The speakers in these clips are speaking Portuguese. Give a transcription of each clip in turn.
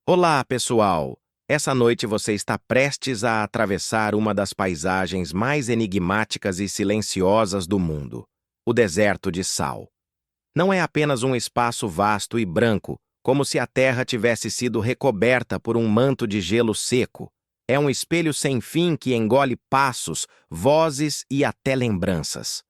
Olá, pessoal! Essa noite você está prestes a atravessar uma das paisagens mais enigmáticas e silenciosas do mundo, o deserto de Sal. Não é apenas um espaço vasto e branco, como se a terra tivesse sido recoberta por um manto de gelo seco. É um espelho sem fim que engole passos, vozes e até lembranças.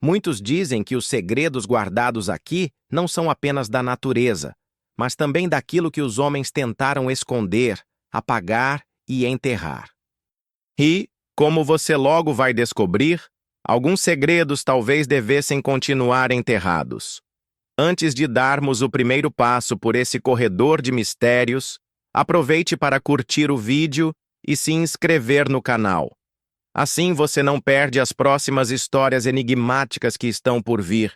Muitos dizem que os segredos guardados aqui não são apenas da natureza, mas também daquilo que os homens tentaram esconder, apagar e enterrar. E, como você logo vai descobrir, alguns segredos talvez devessem continuar enterrados. Antes de darmos o primeiro passo por esse corredor de mistérios, aproveite para curtir o vídeo e se inscrever no canal. Assim você não perde as próximas histórias enigmáticas que estão por vir.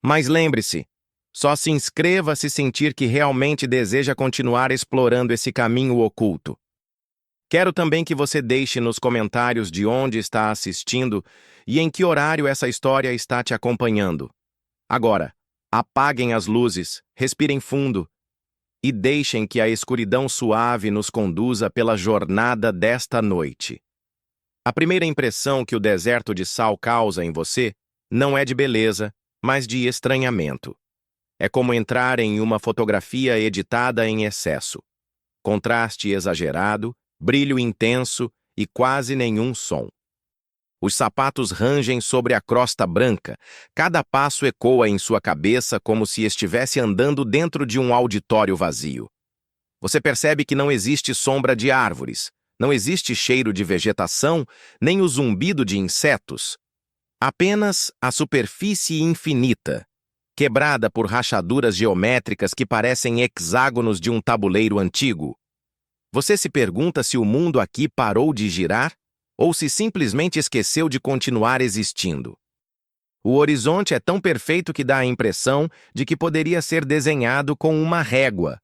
Mas lembre-se, só se inscreva se sentir que realmente deseja continuar explorando esse caminho oculto. Quero também que você deixe nos comentários de onde está assistindo e em que horário essa história está te acompanhando. Agora, apaguem as luzes, respirem fundo e deixem que a escuridão suave nos conduza pela jornada desta noite. A primeira impressão que o deserto de Sal causa em você não é de beleza, mas de estranhamento. É como entrar em uma fotografia editada em excesso. Contraste exagerado, brilho intenso e quase nenhum som. Os sapatos rangem sobre a crosta branca, cada passo ecoa em sua cabeça como se estivesse andando dentro de um auditório vazio. Você percebe que não existe sombra de árvores, não existe cheiro de vegetação, nem o zumbido de insetos. Apenas a superfície infinita, quebrada por rachaduras geométricas que parecem hexágonos de um tabuleiro antigo. Você se pergunta se o mundo aqui parou de girar ou se simplesmente esqueceu de continuar existindo. O horizonte é tão perfeito que dá a impressão de que poderia ser desenhado com uma régua.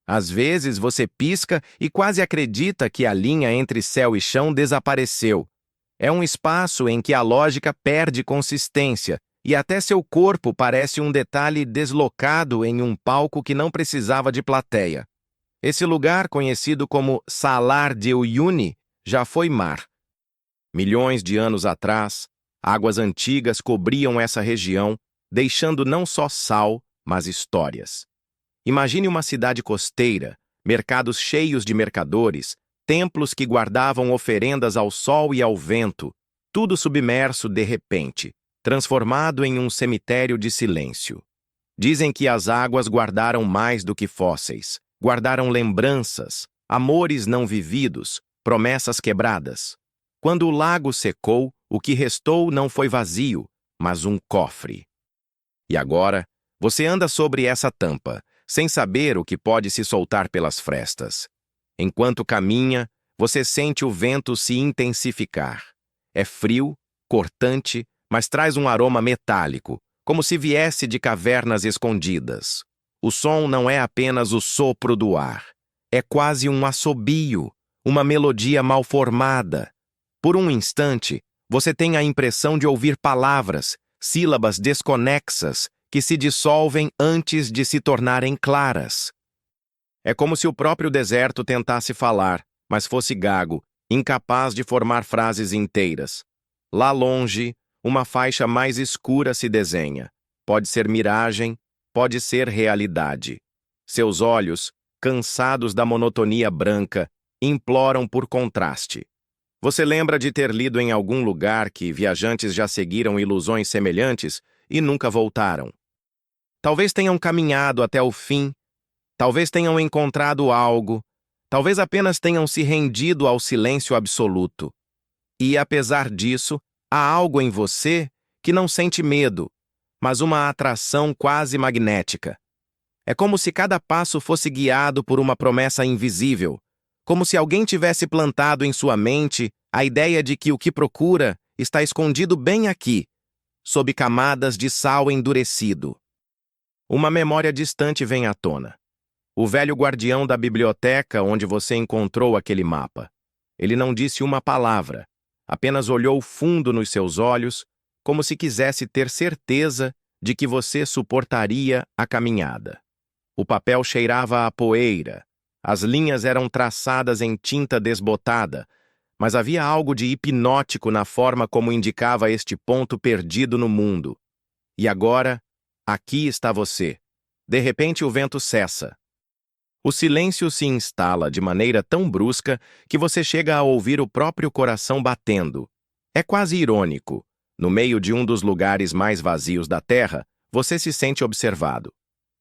Às vezes você pisca e quase acredita que a linha entre céu e chão desapareceu. É um espaço em que a lógica perde consistência e até seu corpo parece um detalhe deslocado em um palco que não precisava de plateia. Esse lugar, conhecido como Salar de Uyuni, já foi mar. Milhões de anos atrás, águas antigas cobriam essa região, deixando não só sal, mas histórias. Imagine uma cidade costeira, mercados cheios de mercadores, templos que guardavam oferendas ao sol e ao vento, tudo submerso de repente, transformado em um cemitério de silêncio. Dizem que as águas guardaram mais do que fósseis, guardaram lembranças, amores não vividos, promessas quebradas. Quando o lago secou, o que restou não foi vazio, mas um cofre. E agora, você anda sobre essa tampa, sem saber o que pode se soltar pelas frestas. Enquanto caminha, você sente o vento se intensificar. É frio, cortante, mas traz um aroma metálico, como se viesse de cavernas escondidas. O som não é apenas o sopro do ar. É quase um assobio, uma melodia mal formada. Por um instante, você tem a impressão de ouvir palavras, sílabas desconexas, que se dissolvem antes de se tornarem claras. É como se o próprio deserto tentasse falar, mas fosse gago, incapaz de formar frases inteiras. Lá longe, uma faixa mais escura se desenha. Pode ser miragem, pode ser realidade. Seus olhos, cansados da monotonia branca, imploram por contraste. Você lembra de ter lido em algum lugar que viajantes já seguiram ilusões semelhantes e nunca voltaram. Talvez tenham caminhado até o fim, talvez tenham encontrado algo, talvez apenas tenham se rendido ao silêncio absoluto. E, apesar disso, há algo em você que não sente medo, mas uma atração quase magnética. É como se cada passo fosse guiado por uma promessa invisível, como se alguém tivesse plantado em sua mente a ideia de que o que procura está escondido bem aqui, sob camadas de sal endurecido. Uma memória distante vem à tona. O velho guardião da biblioteca onde você encontrou aquele mapa. Ele não disse uma palavra, apenas olhou fundo nos seus olhos, como se quisesse ter certeza de que você suportaria a caminhada. O papel cheirava a poeira, As linhas eram traçadas em tinta desbotada, mas havia algo de hipnótico na forma como indicava este ponto perdido no mundo. E agora, aqui está você. De repente o vento cessa. O silêncio se instala de maneira tão brusca que você chega a ouvir o próprio coração batendo. É quase irônico. No meio de um dos lugares mais vazios da Terra, você se sente observado.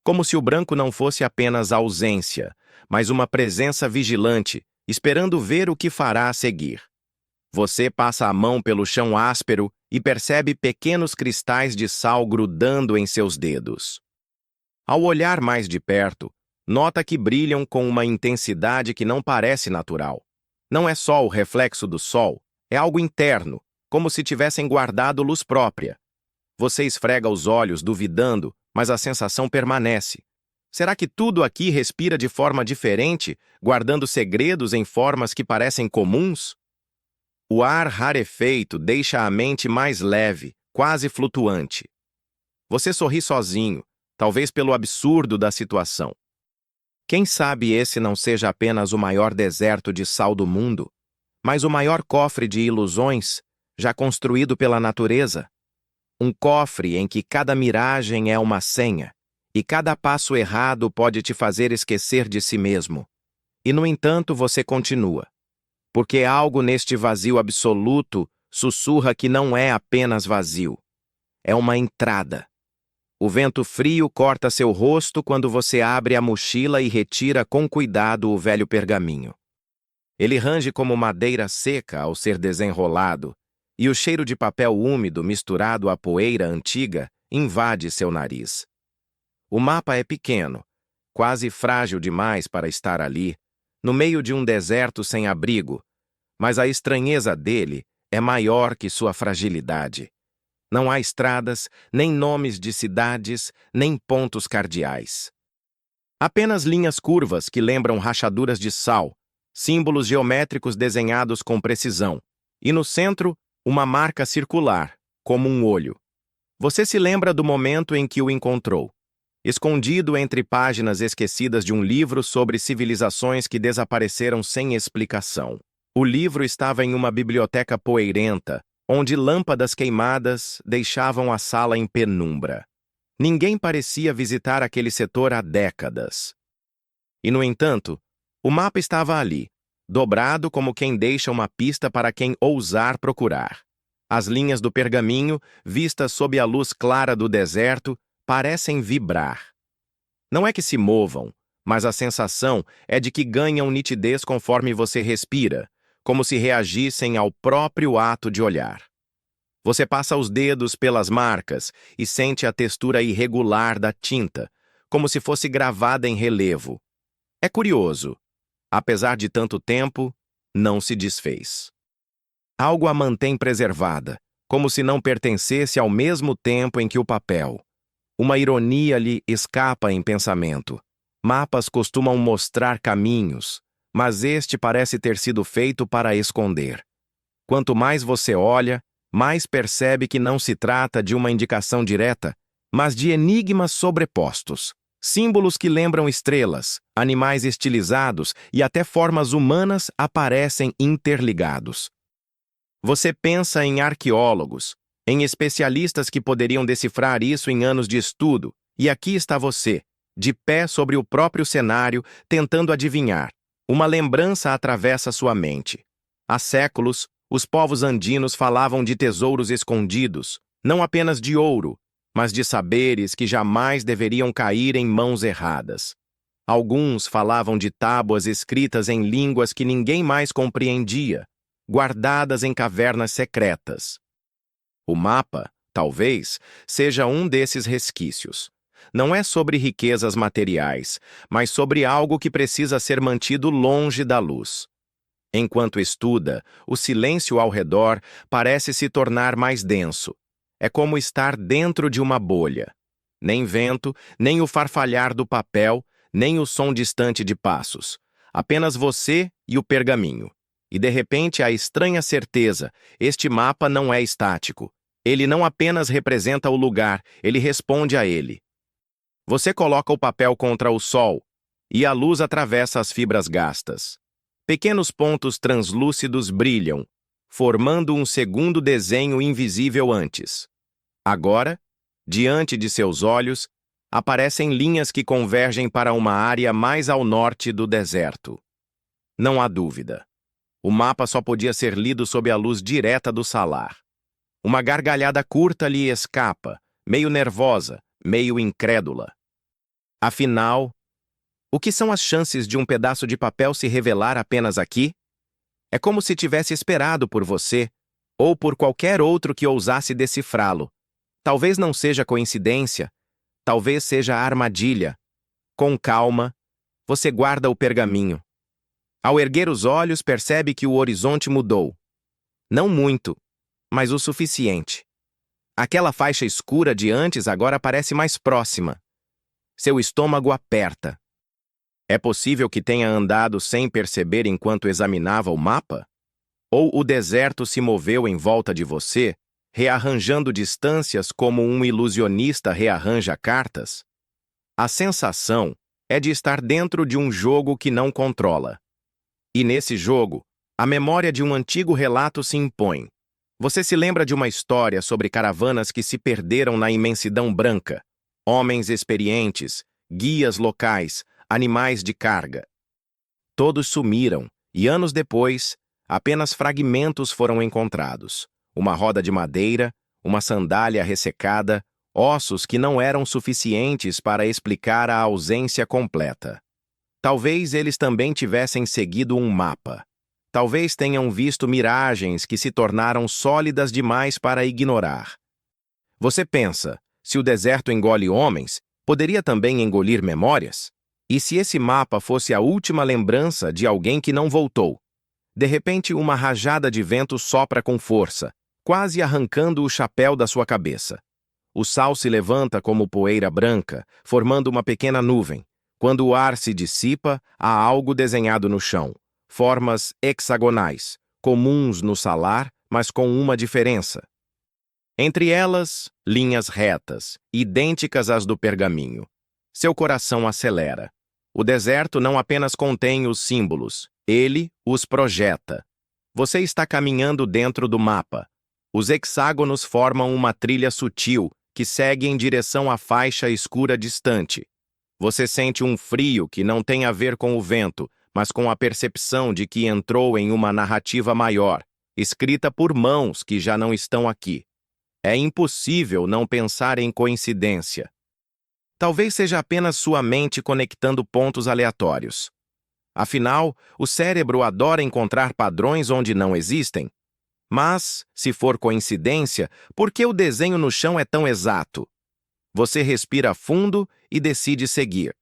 Como se o branco não fosse apenas ausência, mas uma presença vigilante, esperando ver o que fará a seguir. Você passa a mão pelo chão áspero e percebe pequenos cristais de sal grudando em seus dedos. Ao olhar mais de perto, nota que brilham com uma intensidade que não parece natural. Não é só o reflexo do sol, é algo interno, como se tivessem guardado luz própria. Você esfrega os olhos, duvidando, mas a sensação permanece. Será que tudo aqui respira de forma diferente, guardando segredos em formas que parecem comuns? O ar rarefeito deixa a mente mais leve, quase flutuante. Você sorri sozinho, talvez pelo absurdo da situação. Quem sabe esse não seja apenas o maior deserto de sal do mundo, mas o maior cofre de ilusões já construído pela natureza? Um cofre em que cada miragem é uma senha, e cada passo errado pode te fazer esquecer de si mesmo. E, no entanto, você continua. Porque algo neste vazio absoluto sussurra que não é apenas vazio. É uma entrada. O vento frio corta seu rosto quando você abre a mochila e retira com cuidado o velho pergaminho. Ele range como madeira seca ao ser desenrolado, e o cheiro de papel úmido misturado à poeira antiga invade seu nariz. O mapa é pequeno, quase frágil demais para estar ali, no meio de um deserto sem abrigo, mas a estranheza dele é maior que sua fragilidade. Não há estradas, nem nomes de cidades, nem pontos cardeais. Apenas linhas curvas que lembram rachaduras de sal, símbolos geométricos desenhados com precisão, e no centro, uma marca circular, como um olho. Você se lembra do momento em que o encontrou, escondido entre páginas esquecidas de um livro sobre civilizações que desapareceram sem explicação. O livro estava em uma biblioteca poeirenta, onde lâmpadas queimadas deixavam a sala em penumbra. Ninguém parecia visitar aquele setor há décadas. E, no entanto, o mapa estava ali, dobrado como quem deixa uma pista para quem ousar procurar. As linhas do pergaminho, vistas sob a luz clara do deserto, parecem vibrar. Não é que se movam, mas a sensação é de que ganham nitidez conforme você respira, como se reagissem ao próprio ato de olhar. Você passa os dedos pelas marcas e sente a textura irregular da tinta, como se fosse gravada em relevo. É curioso. Apesar de tanto tempo, não se desfez. Algo a mantém preservada, como se não pertencesse ao mesmo tempo em que o papel. Uma ironia lhe escapa em pensamento. Mapas costumam mostrar caminhos, mas este parece ter sido feito para esconder. Quanto mais você olha, mais percebe que não se trata de uma indicação direta, mas de enigmas sobrepostos. Símbolos que lembram estrelas, animais estilizados e até formas humanas aparecem interligados. Você pensa em arqueólogos, em especialistas que poderiam decifrar isso em anos de estudo, e aqui está você, de pé sobre o próprio cenário, tentando adivinhar. Uma lembrança atravessa sua mente. Há séculos, os povos andinos falavam de tesouros escondidos, não apenas de ouro, mas de saberes que jamais deveriam cair em mãos erradas. Alguns falavam de tábuas escritas em línguas que ninguém mais compreendia, guardadas em cavernas secretas. O mapa, talvez, seja um desses resquícios. Não é sobre riquezas materiais, mas sobre algo que precisa ser mantido longe da luz. Enquanto estuda, o silêncio ao redor parece se tornar mais denso. É como estar dentro de uma bolha. Nem vento, nem o farfalhar do papel, nem o som distante de passos. Apenas você e o pergaminho. E de repente a estranha certeza, este mapa não é estático. Ele não apenas representa o lugar, ele responde a ele. Você coloca o papel contra o sol, e a luz atravessa as fibras gastas. Pequenos pontos translúcidos brilham, formando um segundo desenho invisível antes. Agora, diante de seus olhos, aparecem linhas que convergem para uma área mais ao norte do deserto. Não há dúvida. O mapa só podia ser lido sob a luz direta do salar. Uma gargalhada curta lhe escapa, meio nervosa, meio incrédula. Afinal, o que são as chances de um pedaço de papel se revelar apenas aqui? É como se tivesse esperado por você, ou por qualquer outro que ousasse decifrá-lo. Talvez não seja coincidência, talvez seja armadilha. Com calma, você guarda o pergaminho. Ao erguer os olhos, percebe que o horizonte mudou. Não muito, mas o suficiente. Aquela faixa escura de antes agora parece mais próxima. Seu estômago aperta. É possível que tenha andado sem perceber enquanto examinava o mapa? Ou o deserto se moveu em volta de você, rearranjando distâncias como um ilusionista rearranja cartas? A sensação é de estar dentro de um jogo que não controla. E nesse jogo, a memória de um antigo relato se impõe. Você se lembra de uma história sobre caravanas que se perderam na imensidão branca, homens experientes, guias locais, animais de carga. Todos sumiram, e anos depois, apenas fragmentos foram encontrados. Uma roda de madeira, uma sandália ressecada, ossos que não eram suficientes para explicar a ausência completa. Talvez eles também tivessem seguido um mapa. Talvez tenham visto miragens que se tornaram sólidas demais para ignorar. Você pensa, se o deserto engole homens, poderia também engolir memórias? E se esse mapa fosse a última lembrança de alguém que não voltou? De repente, uma rajada de vento sopra com força, quase arrancando o chapéu da sua cabeça. O sal se levanta como poeira branca, formando uma pequena nuvem. Quando o ar se dissipa, há algo desenhado no chão. Formas hexagonais, comuns no salar, mas com uma diferença. Entre elas, linhas retas, idênticas às do pergaminho. Seu coração acelera. O deserto não apenas contém os símbolos, ele os projeta. Você está caminhando dentro do mapa. Os hexágonos formam uma trilha sutil que segue em direção à faixa escura distante. Você sente um frio que não tem a ver com o vento, mas com a percepção de que entrou em uma narrativa maior, escrita por mãos que já não estão aqui. É impossível não pensar em coincidência. Talvez seja apenas sua mente conectando pontos aleatórios. Afinal, o cérebro adora encontrar padrões onde não existem. Mas, se for coincidência, por que o desenho no chão é tão exato? Você respira fundo e decide seguir.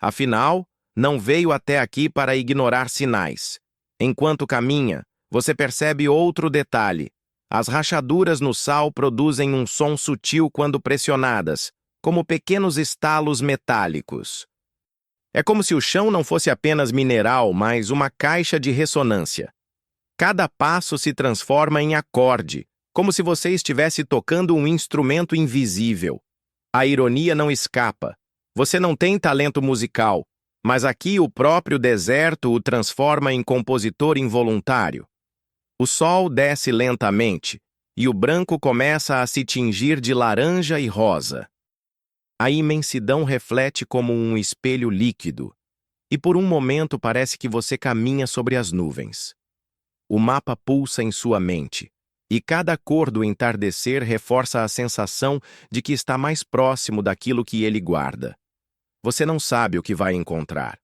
Afinal, não veio até aqui para ignorar sinais. Enquanto caminha, você percebe outro detalhe. As rachaduras no sal produzem um som sutil quando pressionadas, como pequenos estalos metálicos. É como se o chão não fosse apenas mineral, mas uma caixa de ressonância. Cada passo se transforma em acorde, como se você estivesse tocando um instrumento invisível. A ironia não escapa. Você não tem talento musical, mas aqui o próprio deserto o transforma em compositor involuntário. O sol desce lentamente, e o branco começa a se tingir de laranja e rosa. A imensidão reflete como um espelho líquido, e por um momento parece que você caminha sobre as nuvens. O mapa pulsa em sua mente, e cada cor do entardecer reforça a sensação de que está mais próximo daquilo que ele guarda. Você não sabe o que vai encontrar,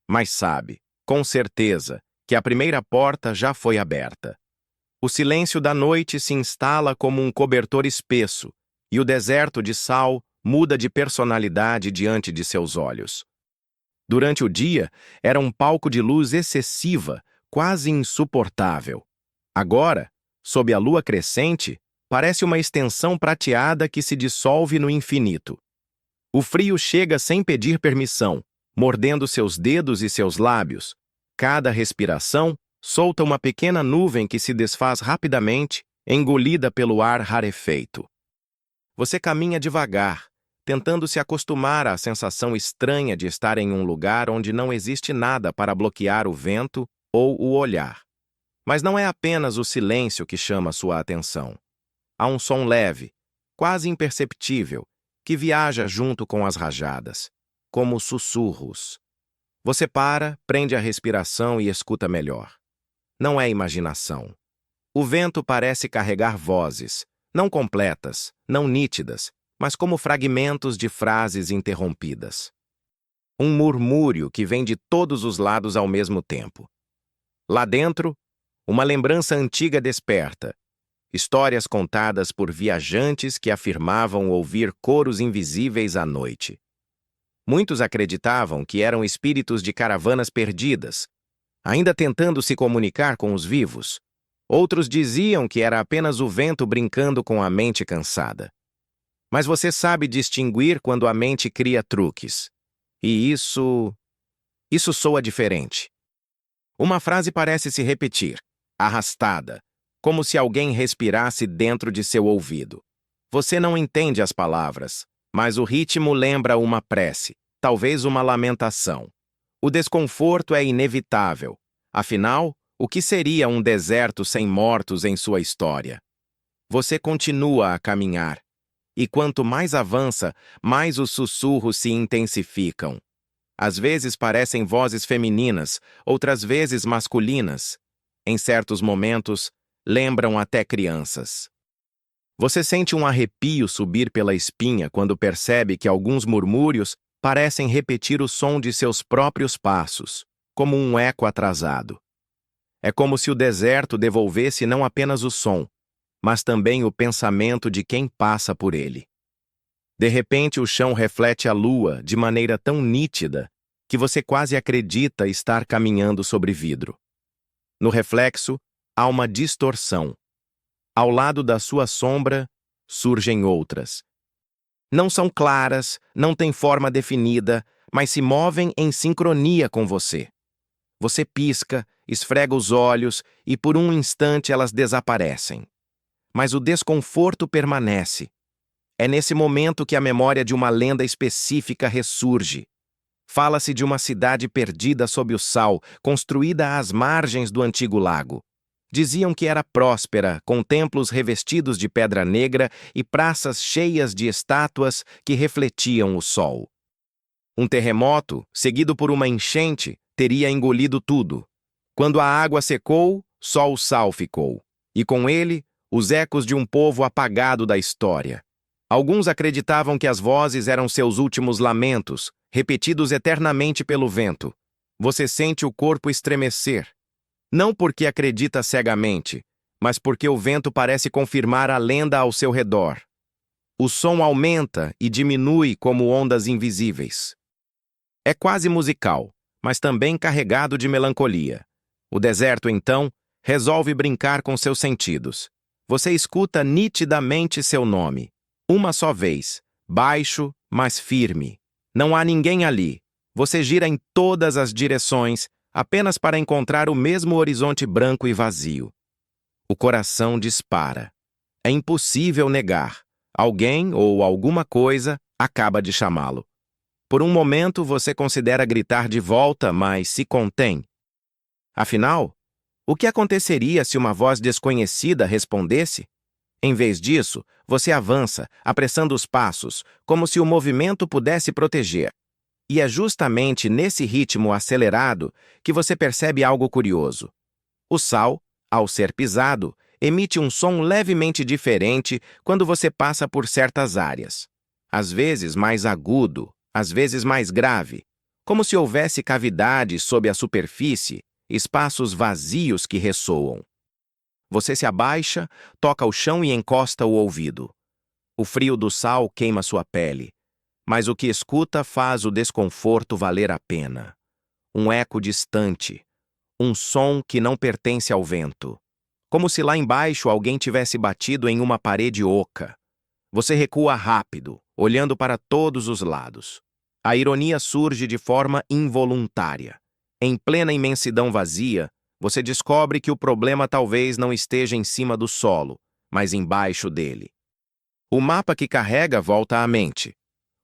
mas sabe, com certeza, que a primeira porta já foi aberta. O silêncio da noite se instala como um cobertor espesso, e o deserto de sal muda de personalidade diante de seus olhos. Durante o dia, era um palco de luz excessiva, quase insuportável. Agora, sob a lua crescente, parece uma extensão prateada que se dissolve no infinito. O frio chega sem pedir permissão, mordendo seus dedos e seus lábios. Cada respiração solta uma pequena nuvem que se desfaz rapidamente, engolida pelo ar rarefeito. Você caminha devagar, tentando se acostumar à sensação estranha de estar em um lugar onde não existe nada para bloquear o vento ou o olhar. Mas não é apenas o silêncio que chama sua atenção. Há um som leve, quase imperceptível, que viaja junto com as rajadas, como sussurros. Você para, prende a respiração e escuta melhor. Não é imaginação. O vento parece carregar vozes, não completas, não nítidas, mas como fragmentos de frases interrompidas. Um murmúrio que vem de todos os lados ao mesmo tempo. Lá dentro, uma lembrança antiga desperta. Histórias contadas por viajantes que afirmavam ouvir coros invisíveis à noite. Muitos acreditavam que eram espíritos de caravanas perdidas, ainda tentando se comunicar com os vivos. Outros diziam que era apenas o vento brincando com a mente cansada. Mas você sabe distinguir quando a mente cria truques. E isso soa diferente. Uma frase parece se repetir, arrastada, como se alguém respirasse dentro de seu ouvido. Você não entende as palavras, mas o ritmo lembra uma prece, talvez uma lamentação. O desconforto é inevitável. Afinal, o que seria um deserto sem mortos em sua história? Você continua a caminhar, e quanto mais avança, mais os sussurros se intensificam. Às vezes parecem vozes femininas, outras vezes masculinas. Em certos momentos, lembram até crianças. Você sente um arrepio subir pela espinha quando percebe que alguns murmúrios parecem repetir o som de seus próprios passos, como um eco atrasado. É como se o deserto devolvesse não apenas o som, mas também o pensamento de quem passa por ele. De repente, o chão reflete a lua de maneira tão nítida que você quase acredita estar caminhando sobre vidro. No reflexo, há uma distorção. Ao lado da sua sombra, surgem outras. Não são claras, não têm forma definida, mas se movem em sincronia com você. Você pisca, esfrega os olhos e por um instante elas desaparecem. Mas o desconforto permanece. É nesse momento que a memória de uma lenda específica ressurge. Fala-se de uma cidade perdida sob o sal, construída às margens do antigo lago. Diziam que era próspera, com templos revestidos de pedra negra e praças cheias de estátuas que refletiam o sol. Um terremoto, seguido por uma enchente, teria engolido tudo. Quando a água secou, só o sal ficou. E com ele, os ecos de um povo apagado da história. Alguns acreditavam que as vozes eram seus últimos lamentos, repetidos eternamente pelo vento. Você sente o corpo estremecer. Não porque acredita cegamente, mas porque o vento parece confirmar a lenda ao seu redor. O som aumenta e diminui como ondas invisíveis. É quase musical, mas também carregado de melancolia. O deserto, então, resolve brincar com seus sentidos. Você escuta nitidamente seu nome. Uma só vez, baixo, mas firme. Não há ninguém ali. Você gira em todas as direções, apenas para encontrar o mesmo horizonte branco e vazio. O coração dispara. É impossível negar. Alguém ou alguma coisa acaba de chamá-lo. Por um momento, você considera gritar de volta, mas se contém. Afinal, o que aconteceria se uma voz desconhecida respondesse? Em vez disso, você avança, apressando os passos, como se o movimento pudesse proteger. E é justamente nesse ritmo acelerado que você percebe algo curioso. O sal, ao ser pisado, emite um som levemente diferente quando você passa por certas áreas. Às vezes mais agudo, às vezes mais grave, como se houvesse cavidades sob a superfície, espaços vazios que ressoam. Você se abaixa, toca o chão e encosta o ouvido. O frio do sal queima sua pele, mas o que escuta faz o desconforto valer a pena. Um eco distante, um som que não pertence ao vento. Como se lá embaixo alguém tivesse batido em uma parede oca. Você recua rápido, olhando para todos os lados. A ironia surge de forma involuntária. Em plena imensidão vazia, você descobre que o problema talvez não esteja em cima do solo, mas embaixo dele. O mapa que carrega volta à mente.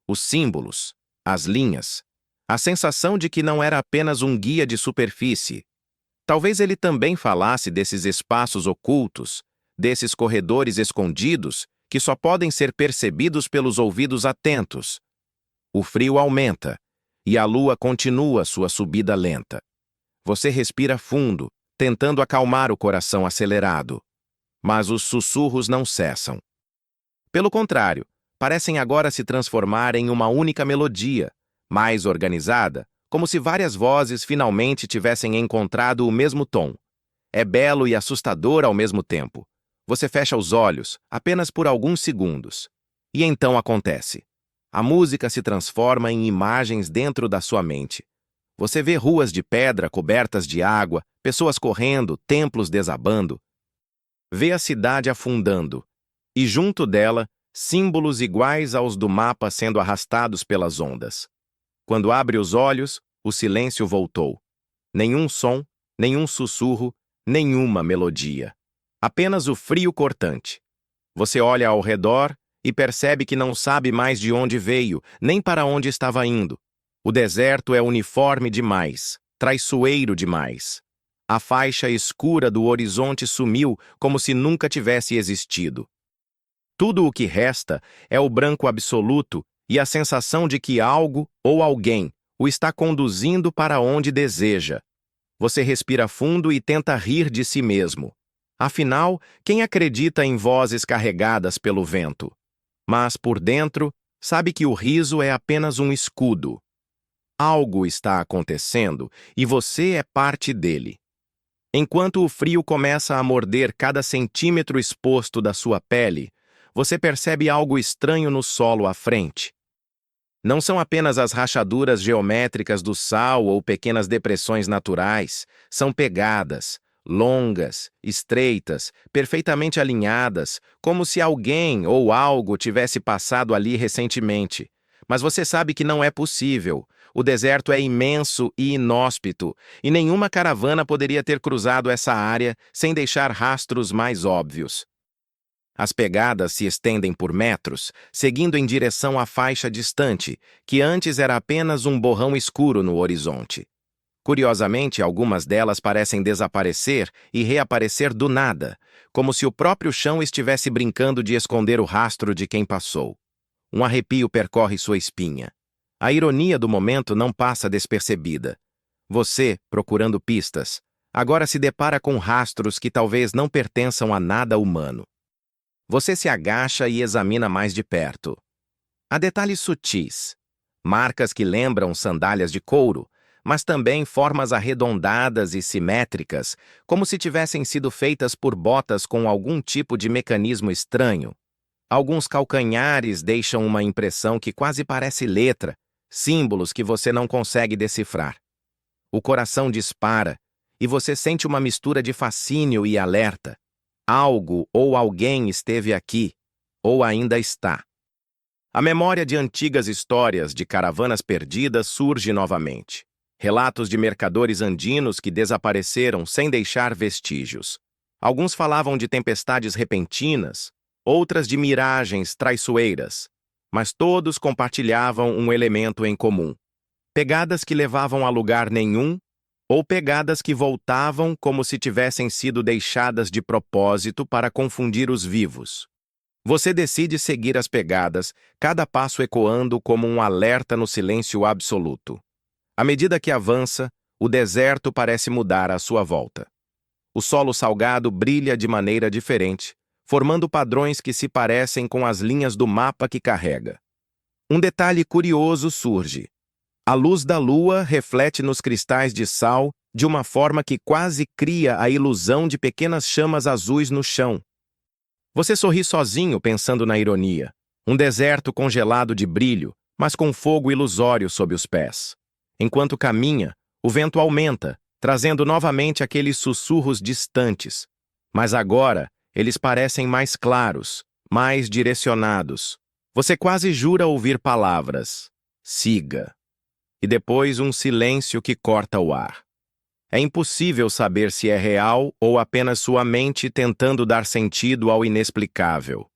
os símbolos, as linhas, a sensação de que não era apenas um guia de superfície. Talvez ele também falasse desses espaços ocultos, desses corredores escondidos que só podem ser percebidos pelos ouvidos atentos. O frio aumenta e a lua continua sua subida lenta. Você respira fundo, tentando acalmar o coração acelerado. Mas os sussurros não cessam. Pelo contrário, parecem agora se transformar em uma única melodia, mais organizada, como se várias vozes finalmente tivessem encontrado o mesmo tom. É belo e assustador ao mesmo tempo. Você fecha os olhos, apenas por alguns segundos. E então acontece. A música se transforma em imagens dentro da sua mente. Você vê ruas de pedra cobertas de água, pessoas correndo, templos desabando. Vê a cidade afundando. E junto dela, símbolos iguais aos do mapa sendo arrastados pelas ondas. Quando abre os olhos, o silêncio voltou. Nenhum som, nenhum sussurro, nenhuma melodia. Apenas o frio cortante. Você olha ao redor e percebe que não sabe mais de onde veio, nem para onde estava indo. O deserto é uniforme demais, traiçoeiro demais. A faixa escura do horizonte sumiu como se nunca tivesse existido. Tudo o que resta é o branco absoluto e a sensação de que algo ou alguém o está conduzindo para onde deseja. Você respira fundo e tenta rir de si mesmo. Afinal, quem acredita em vozes carregadas pelo vento? Mas, por dentro, sabe que o riso é apenas um escudo. Algo está acontecendo e você é parte dele. Enquanto o frio começa a morder cada centímetro exposto da sua pele, você percebe algo estranho no solo à frente. Não são apenas as rachaduras geométricas do sal ou pequenas depressões naturais, são pegadas, longas, estreitas, perfeitamente alinhadas, como se alguém ou algo tivesse passado ali recentemente. Mas você sabe que não é possível. O deserto é imenso e inóspito, e nenhuma caravana poderia ter cruzado essa área sem deixar rastros mais óbvios. As pegadas se estendem por metros, seguindo em direção à faixa distante, que antes era apenas um borrão escuro no horizonte. Curiosamente, algumas delas parecem desaparecer e reaparecer do nada, como se o próprio chão estivesse brincando de esconder o rastro de quem passou. Um arrepio percorre sua espinha. A ironia do momento não passa despercebida. Você, procurando pistas, agora se depara com rastros que talvez não pertençam a nada humano. Você se agacha e examina mais de perto. Há detalhes sutis, marcas que lembram sandálias de couro, mas também formas arredondadas e simétricas, como se tivessem sido feitas por botas com algum tipo de mecanismo estranho. Alguns calcanhares deixam uma impressão que quase parece letra, símbolos que você não consegue decifrar. O coração dispara, e você sente uma mistura de fascínio e alerta. Algo ou alguém esteve aqui, ou ainda está. A memória de antigas histórias de caravanas perdidas surge novamente. Relatos de mercadores andinos que desapareceram sem deixar vestígios. Alguns falavam de tempestades repentinas, outras de miragens traiçoeiras, mas todos compartilhavam um elemento em comum. Pegadas que levavam a lugar nenhum, ou pegadas que voltavam como se tivessem sido deixadas de propósito para confundir os vivos. Você decide seguir as pegadas, cada passo ecoando como um alerta no silêncio absoluto. À medida que avança, o deserto parece mudar à sua volta. O solo salgado brilha de maneira diferente, formando padrões que se parecem com as linhas do mapa que carrega. Um detalhe curioso surge. A luz da lua reflete nos cristais de sal de uma forma que quase cria a ilusão de pequenas chamas azuis no chão. Você sorri sozinho pensando na ironia. Um deserto congelado de brilho, mas com fogo ilusório sob os pés. Enquanto caminha, o vento aumenta, trazendo novamente aqueles sussurros distantes. Mas agora, eles parecem mais claros, mais direcionados. Você quase jura ouvir palavras. Siga. E depois um silêncio que corta o ar. É impossível saber se é real ou apenas sua mente tentando dar sentido ao inexplicável.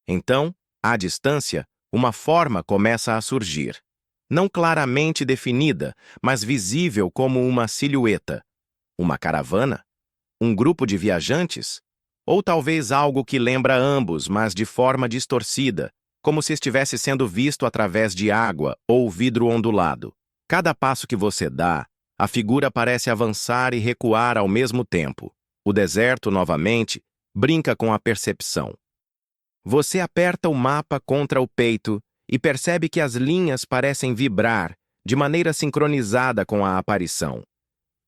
Então, à distância, Uma forma começa a surgir. Não claramente definida, mas visível como uma silhueta. Uma caravana? Um grupo de viajantes? Ou talvez algo que lembra ambos, mas de forma distorcida, como se estivesse sendo visto através de água ou vidro ondulado. Cada passo que você dá, a figura parece avançar e recuar ao mesmo tempo. O deserto, novamente, brinca com a percepção. Você aperta o mapa contra o peito e percebe que as linhas parecem vibrar de maneira sincronizada com a aparição.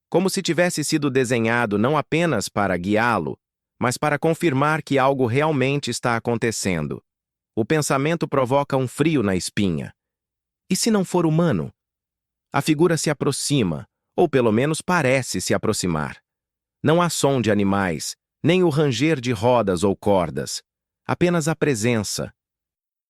Como se tivesse sido desenhado não apenas para guiá-lo, mas para confirmar que algo realmente está acontecendo. O pensamento provoca um frio na espinha. E se não for humano? A figura se aproxima, ou pelo menos parece se aproximar. Não há som de animais, nem o ranger de rodas ou cordas. Apenas a presença.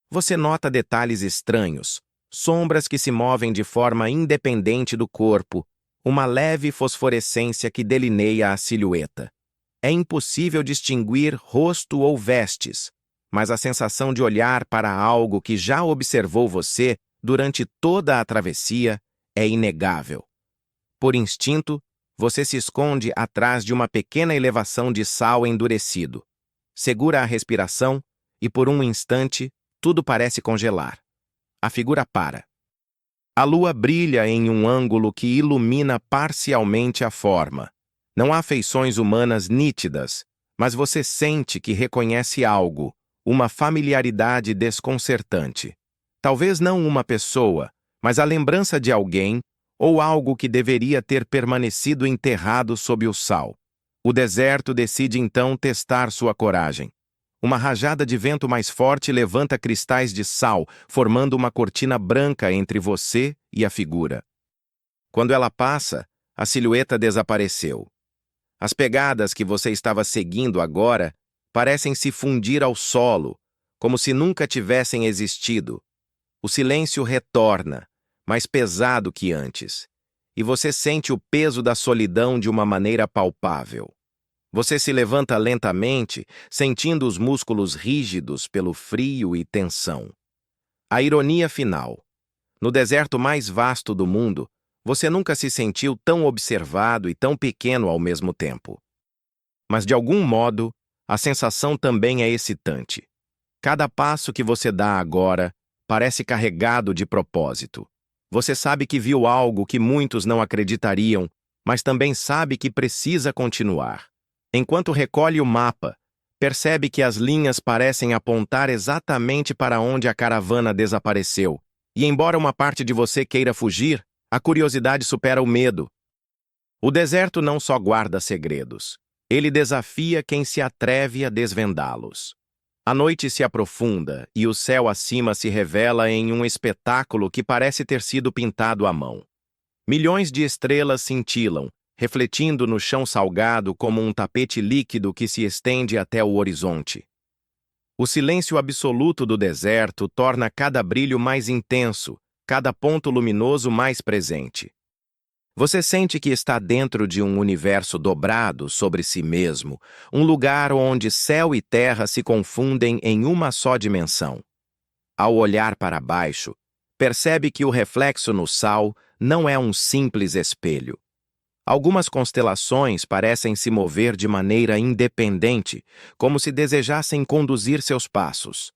Você nota detalhes estranhos, sombras que se movem de forma independente do corpo, uma leve fosforescência que delineia a silhueta. É impossível distinguir rosto ou vestes, mas a sensação de olhar para algo que já observou você durante toda a travessia é inegável. Por instinto, você se esconde atrás de uma pequena elevação de sal endurecido. Segura a respiração e, por um instante, tudo parece congelar. A figura para. A lua brilha em um ângulo que ilumina parcialmente a forma. Não há feições humanas nítidas, mas você sente que reconhece algo, uma familiaridade desconcertante. Talvez não uma pessoa, mas a lembrança de alguém ou algo que deveria ter permanecido enterrado sob o sal. O deserto decide então testar sua coragem. Uma rajada de vento mais forte levanta cristais de sal, formando uma cortina branca entre você e a figura. Quando ela passa, a silhueta desapareceu. As pegadas que você estava seguindo agora parecem se fundir ao solo, como se nunca tivessem existido. O silêncio retorna, mais pesado que antes, e você sente o peso da solidão de uma maneira palpável. Você se levanta lentamente, sentindo os músculos rígidos pelo frio e tensão. A ironia final. No deserto mais vasto do mundo, você nunca se sentiu tão observado e tão pequeno ao mesmo tempo. Mas, de algum modo, a sensação também é excitante. Cada passo que você dá agora parece carregado de propósito. Você sabe que viu algo que muitos não acreditariam, mas também sabe que precisa continuar. Enquanto recolhe o mapa, percebe que as linhas parecem apontar exatamente para onde a caravana desapareceu. E embora uma parte de você queira fugir, a curiosidade supera o medo. O deserto não só guarda segredos. Ele desafia quem se atreve a desvendá-los. A noite se aprofunda e o céu acima se revela em um espetáculo que parece ter sido pintado à mão. Milhões de estrelas cintilam, refletindo no chão salgado como um tapete líquido que se estende até o horizonte. O silêncio absoluto do deserto torna cada brilho mais intenso, cada ponto luminoso mais presente. Você sente que está dentro de um universo dobrado sobre si mesmo, um lugar onde céu e terra se confundem em uma só dimensão. Ao olhar para baixo, percebe que o reflexo no sal não é um simples espelho. Algumas constelações parecem se mover de maneira independente, como se desejassem conduzir seus passos.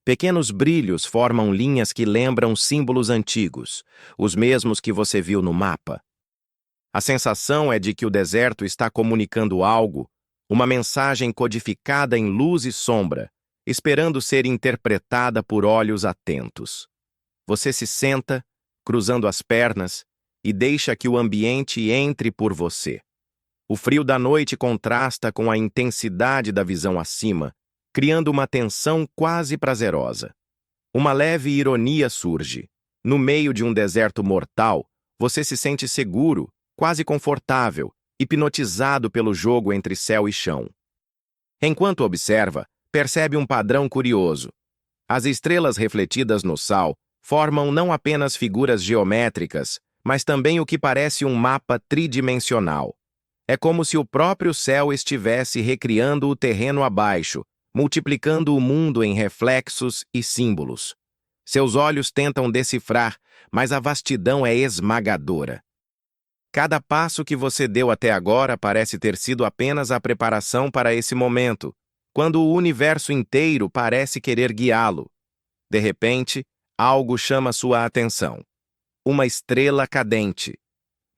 Pequenos brilhos formam linhas que lembram símbolos antigos, os mesmos que você viu no mapa. A sensação é de que o deserto está comunicando algo, uma mensagem codificada em luz e sombra, esperando ser interpretada por olhos atentos. Você se senta, cruzando as pernas, e deixa que o ambiente entre por você. O frio da noite contrasta com a intensidade da visão acima, criando uma tensão quase prazerosa. Uma leve ironia surge. No meio de um deserto mortal, você se sente seguro, quase confortável, hipnotizado pelo jogo entre céu e chão. Enquanto observa, percebe um padrão curioso. As estrelas refletidas no sal formam não apenas figuras geométricas, mas também o que parece um mapa tridimensional. É como se o próprio céu estivesse recriando o terreno abaixo, multiplicando o mundo em reflexos e símbolos. Seus olhos tentam decifrar, mas a vastidão é esmagadora. Cada passo que você deu até agora parece ter sido apenas a preparação para esse momento, quando o universo inteiro parece querer guiá-lo. De repente, algo chama sua atenção. Uma estrela cadente.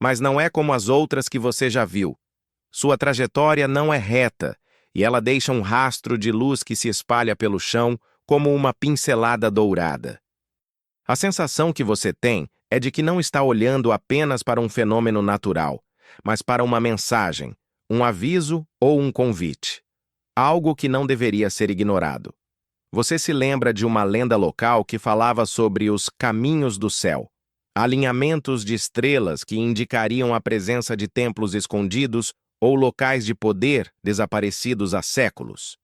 Mas não é como as outras que você já viu. Sua trajetória não é reta, e ela deixa um rastro de luz que se espalha pelo chão como uma pincelada dourada. A sensação que você tem é de que não está olhando apenas para um fenômeno natural, mas para uma mensagem, um aviso ou um convite. Algo que não deveria ser ignorado. Você se lembra de uma lenda local que falava sobre os caminhos do céu, alinhamentos de estrelas que indicariam a presença de templos escondidos ou locais de poder desaparecidos há séculos.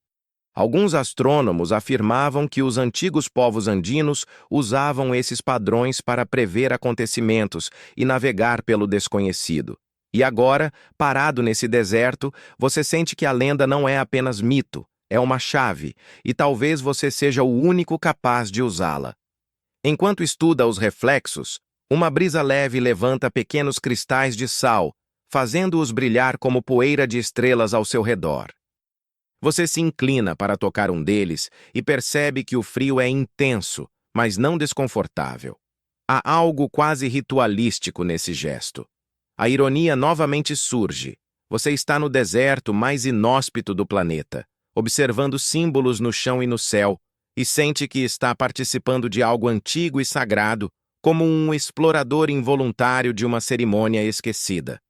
Alguns astrônomos afirmavam que os antigos povos andinos usavam esses padrões para prever acontecimentos e navegar pelo desconhecido. E agora, parado nesse deserto, você sente que a lenda não é apenas mito, é uma chave, e talvez você seja o único capaz de usá-la. Enquanto estuda os reflexos, uma brisa leve levanta pequenos cristais de sal, fazendo-os brilhar como poeira de estrelas ao seu redor. Você se inclina para tocar um deles e percebe que o frio é intenso, mas não desconfortável. Há algo quase ritualístico nesse gesto. A ironia novamente surge. Você está no deserto mais inóspito do planeta, observando símbolos no chão e no céu, e sente que está participando de algo antigo e sagrado, como um explorador involuntário de uma cerimônia esquecida.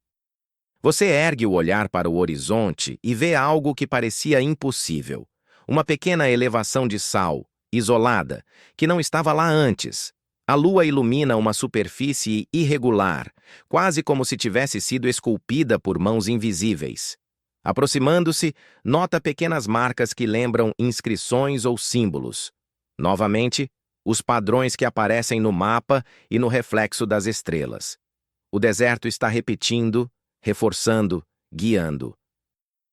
Você ergue o olhar para o horizonte e vê algo que parecia impossível. Uma pequena elevação de sal, isolada, que não estava lá antes. A lua ilumina uma superfície irregular, quase como se tivesse sido esculpida por mãos invisíveis. Aproximando-se, nota pequenas marcas que lembram inscrições ou símbolos. Novamente, os padrões que aparecem no mapa e no reflexo das estrelas. O deserto está repetindo, reforçando, guiando.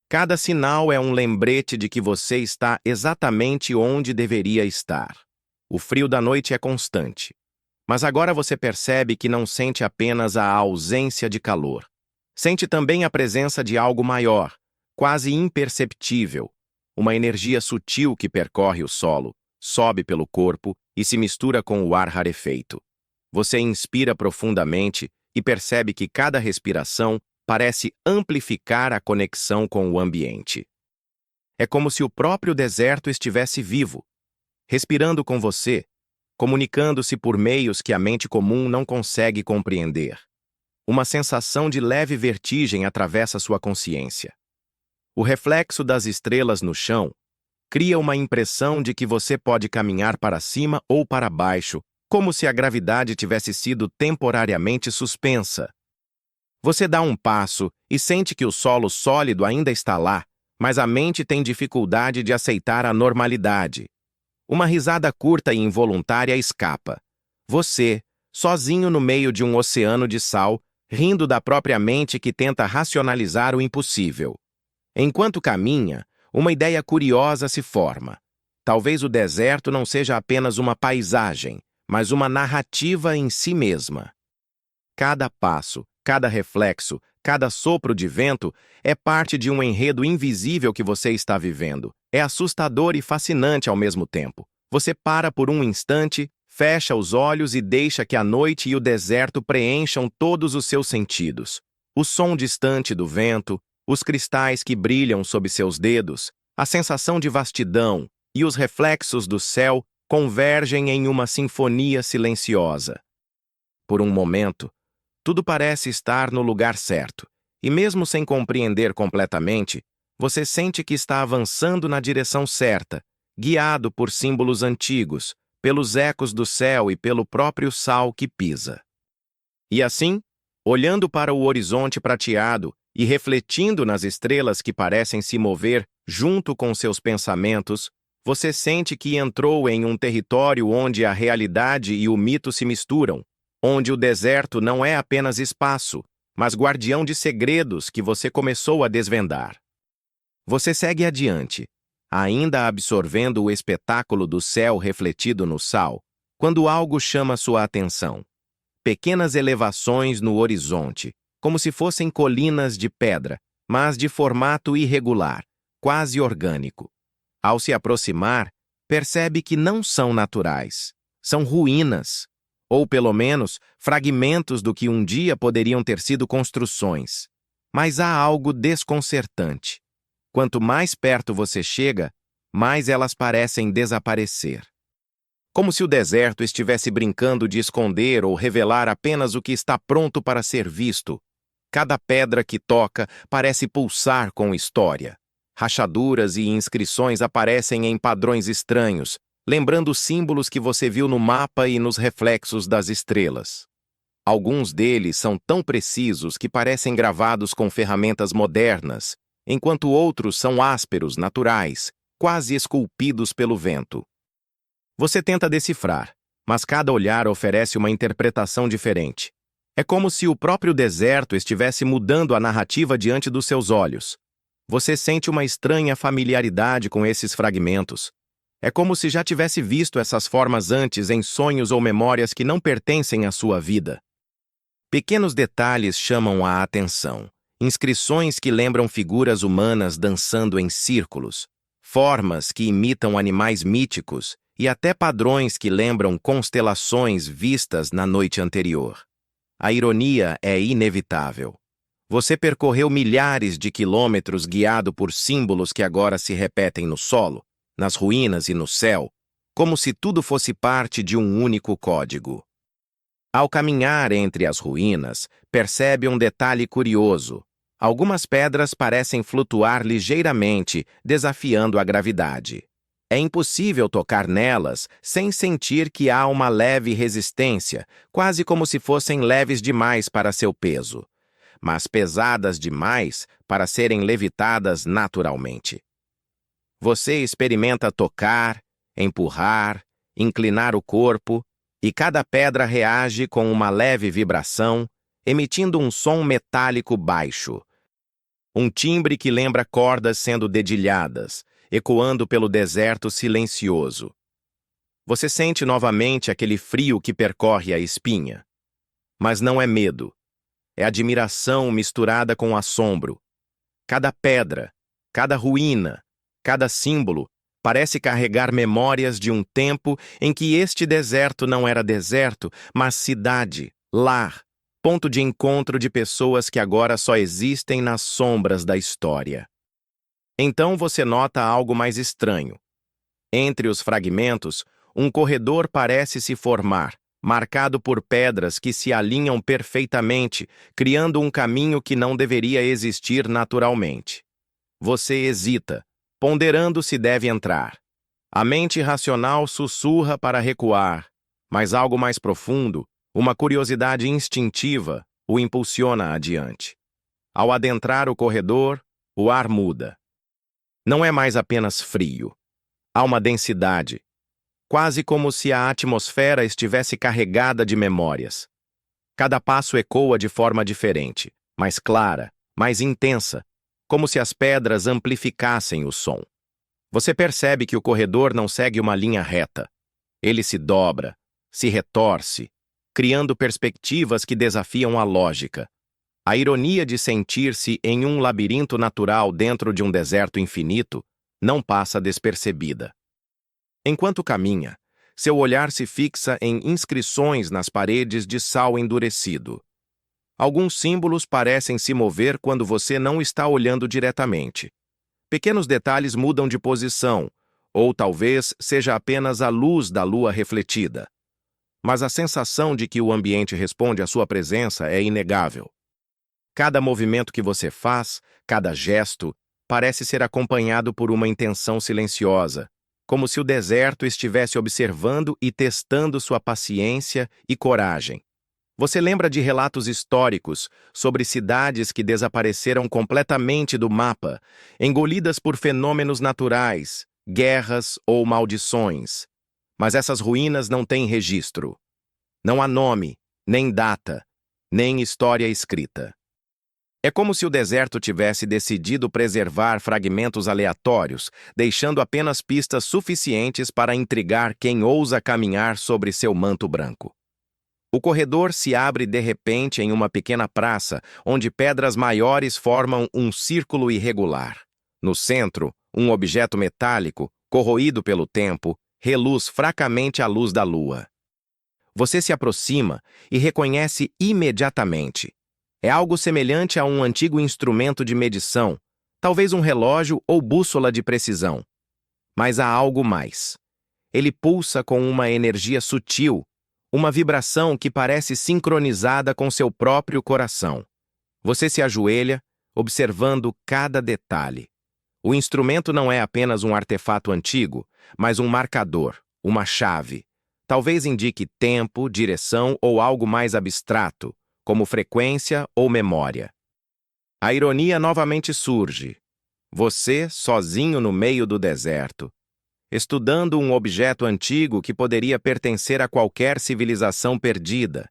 Cada sinal é um lembrete de que você está exatamente onde deveria estar. O frio da noite é constante. Mas agora você percebe que não sente apenas a ausência de calor. Sente também a presença de algo maior, quase imperceptível. Uma energia sutil que percorre o solo, sobe pelo corpo e se mistura com o ar rarefeito. Você inspira profundamente e percebe que cada respiração parece amplificar a conexão com o ambiente. É como se o próprio deserto estivesse vivo, respirando com você, comunicando-se por meios que a mente comum não consegue compreender. Uma sensação de leve vertigem atravessa sua consciência. O reflexo das estrelas no chão cria uma impressão de que você pode caminhar para cima ou para baixo, como se a gravidade tivesse sido temporariamente suspensa. Você dá um passo e sente que o solo sólido ainda está lá, mas a mente tem dificuldade de aceitar a normalidade. Uma risada curta e involuntária escapa. Você, sozinho no meio de um oceano de sal, rindo da própria mente que tenta racionalizar o impossível. Enquanto caminha, uma ideia curiosa se forma. Talvez o deserto não seja apenas uma paisagem, mas uma narrativa em si mesma. Cada passo, cada reflexo, cada sopro de vento é parte de um enredo invisível que você está vivendo. É assustador e fascinante ao mesmo tempo. Você para por um instante, fecha os olhos e deixa que a noite e o deserto preencham todos os seus sentidos. O som distante do vento, os cristais que brilham sob seus dedos, a sensação de vastidão e os reflexos do céu convergem em uma sinfonia silenciosa. Por um momento, tudo parece estar no lugar certo, e mesmo sem compreender completamente, você sente que está avançando na direção certa, guiado por símbolos antigos, pelos ecos do céu e pelo próprio sal que pisa. E assim, olhando para o horizonte prateado e refletindo nas estrelas que parecem se mover junto com seus pensamentos, você sente que entrou em um território onde a realidade e o mito se misturam, onde o deserto não é apenas espaço, mas guardião de segredos que você começou a desvendar. Você segue adiante, ainda absorvendo o espetáculo do céu refletido no sal, Quando algo chama sua atenção. Pequenas elevações no horizonte, como se fossem colinas de pedra, mas de formato irregular, quase orgânico. Ao se aproximar, percebe que não são naturais. São ruínas, ou pelo menos fragmentos do que um dia poderiam ter sido construções. Mas há algo desconcertante. Quanto mais perto você chega, mais elas parecem desaparecer. Como se o deserto estivesse brincando de esconder ou revelar apenas o que está pronto para ser visto. Cada pedra que toca parece pulsar com história. Rachaduras e inscrições aparecem em padrões estranhos, lembrando símbolos que você viu no mapa e nos reflexos das estrelas. Alguns deles são tão precisos que parecem gravados com ferramentas modernas, enquanto outros são ásperos, naturais, quase esculpidos pelo vento. Você tenta decifrar, mas cada olhar oferece uma interpretação diferente. É como se o próprio deserto estivesse mudando a narrativa diante dos seus olhos. Você sente uma estranha familiaridade com esses fragmentos. É como se já tivesse visto essas formas antes em sonhos ou memórias que não pertencem à sua vida. Pequenos detalhes chamam a atenção. Inscrições que lembram figuras humanas dançando em círculos, formas que imitam animais míticos e até padrões que lembram constelações vistas na noite anterior. A ironia é inevitável. Você percorreu milhares de quilômetros guiado por símbolos que agora se repetem no solo, nas ruínas e no céu, como se tudo fosse parte de um único código. Ao caminhar entre as ruínas, percebe um detalhe curioso. Algumas pedras parecem flutuar ligeiramente, desafiando a gravidade. É impossível tocar nelas sem sentir que há uma leve resistência, quase como se fossem leves demais para seu peso, mas pesadas demais para serem levitadas naturalmente. Você experimenta tocar, empurrar, inclinar o corpo, e cada pedra reage com uma leve vibração, emitindo um som metálico baixo. Um timbre que lembra cordas sendo dedilhadas, ecoando pelo deserto silencioso. Você sente novamente aquele frio que percorre a espinha. Mas não é medo. É admiração misturada com assombro. Cada pedra, cada ruína, cada símbolo parece carregar memórias de um tempo em que este deserto não era deserto, mas cidade, lar, ponto de encontro de pessoas que agora só existem nas sombras da história. Então você nota algo mais estranho. Entre os fragmentos, um corredor parece se formar, marcado por pedras que se alinham perfeitamente, criando um caminho que não deveria existir naturalmente. Você hesita, ponderando se deve entrar. A mente racional sussurra para recuar, mas algo mais profundo, uma curiosidade instintiva, o impulsiona adiante. Ao adentrar o corredor, o ar muda. Não é mais apenas frio. Há uma densidade, quase como se a atmosfera estivesse carregada de memórias. Cada passo ecoa de forma diferente, mais clara, mais intensa, como se as pedras amplificassem o som. Você percebe que o corredor não segue uma linha reta. Ele se dobra, se retorce, criando perspectivas que desafiam a lógica. A ironia de sentir-se em um labirinto natural dentro de um deserto infinito não passa despercebida. Enquanto caminha, seu olhar se fixa em inscrições nas paredes de sal endurecido. Alguns símbolos parecem se mover quando você não está olhando diretamente. Pequenos detalhes mudam de posição, ou talvez seja apenas a luz da lua refletida. Mas a sensação de que o ambiente responde à sua presença é inegável. Cada movimento que você faz, cada gesto, parece ser acompanhado por uma intenção silenciosa, como se o deserto estivesse observando e testando sua paciência e coragem. Você lembra de relatos históricos sobre cidades que desapareceram completamente do mapa, engolidas por fenômenos naturais, guerras ou maldições. Mas essas ruínas não têm registro. Não há nome, nem data, nem história escrita. É como se o deserto tivesse decidido preservar fragmentos aleatórios, deixando apenas pistas suficientes para intrigar quem ousa caminhar sobre seu manto branco. O corredor se abre de repente em uma pequena praça, onde pedras maiores formam um círculo irregular. No centro, um objeto metálico, corroído pelo tempo, reluz fracamente à luz da lua. Você se aproxima e reconhece imediatamente. É algo semelhante a um antigo instrumento de medição, talvez um relógio ou bússola de precisão. Mas há algo mais. Ele pulsa com uma energia sutil, uma vibração que parece sincronizada com seu próprio coração. Você se ajoelha, observando cada detalhe. O instrumento não é apenas um artefato antigo, mas um marcador, uma chave. Talvez indique tempo, direção ou algo mais abstrato, como frequência ou memória. A ironia novamente surge. Você, sozinho no meio do deserto, estudando um objeto antigo que poderia pertencer a qualquer civilização perdida,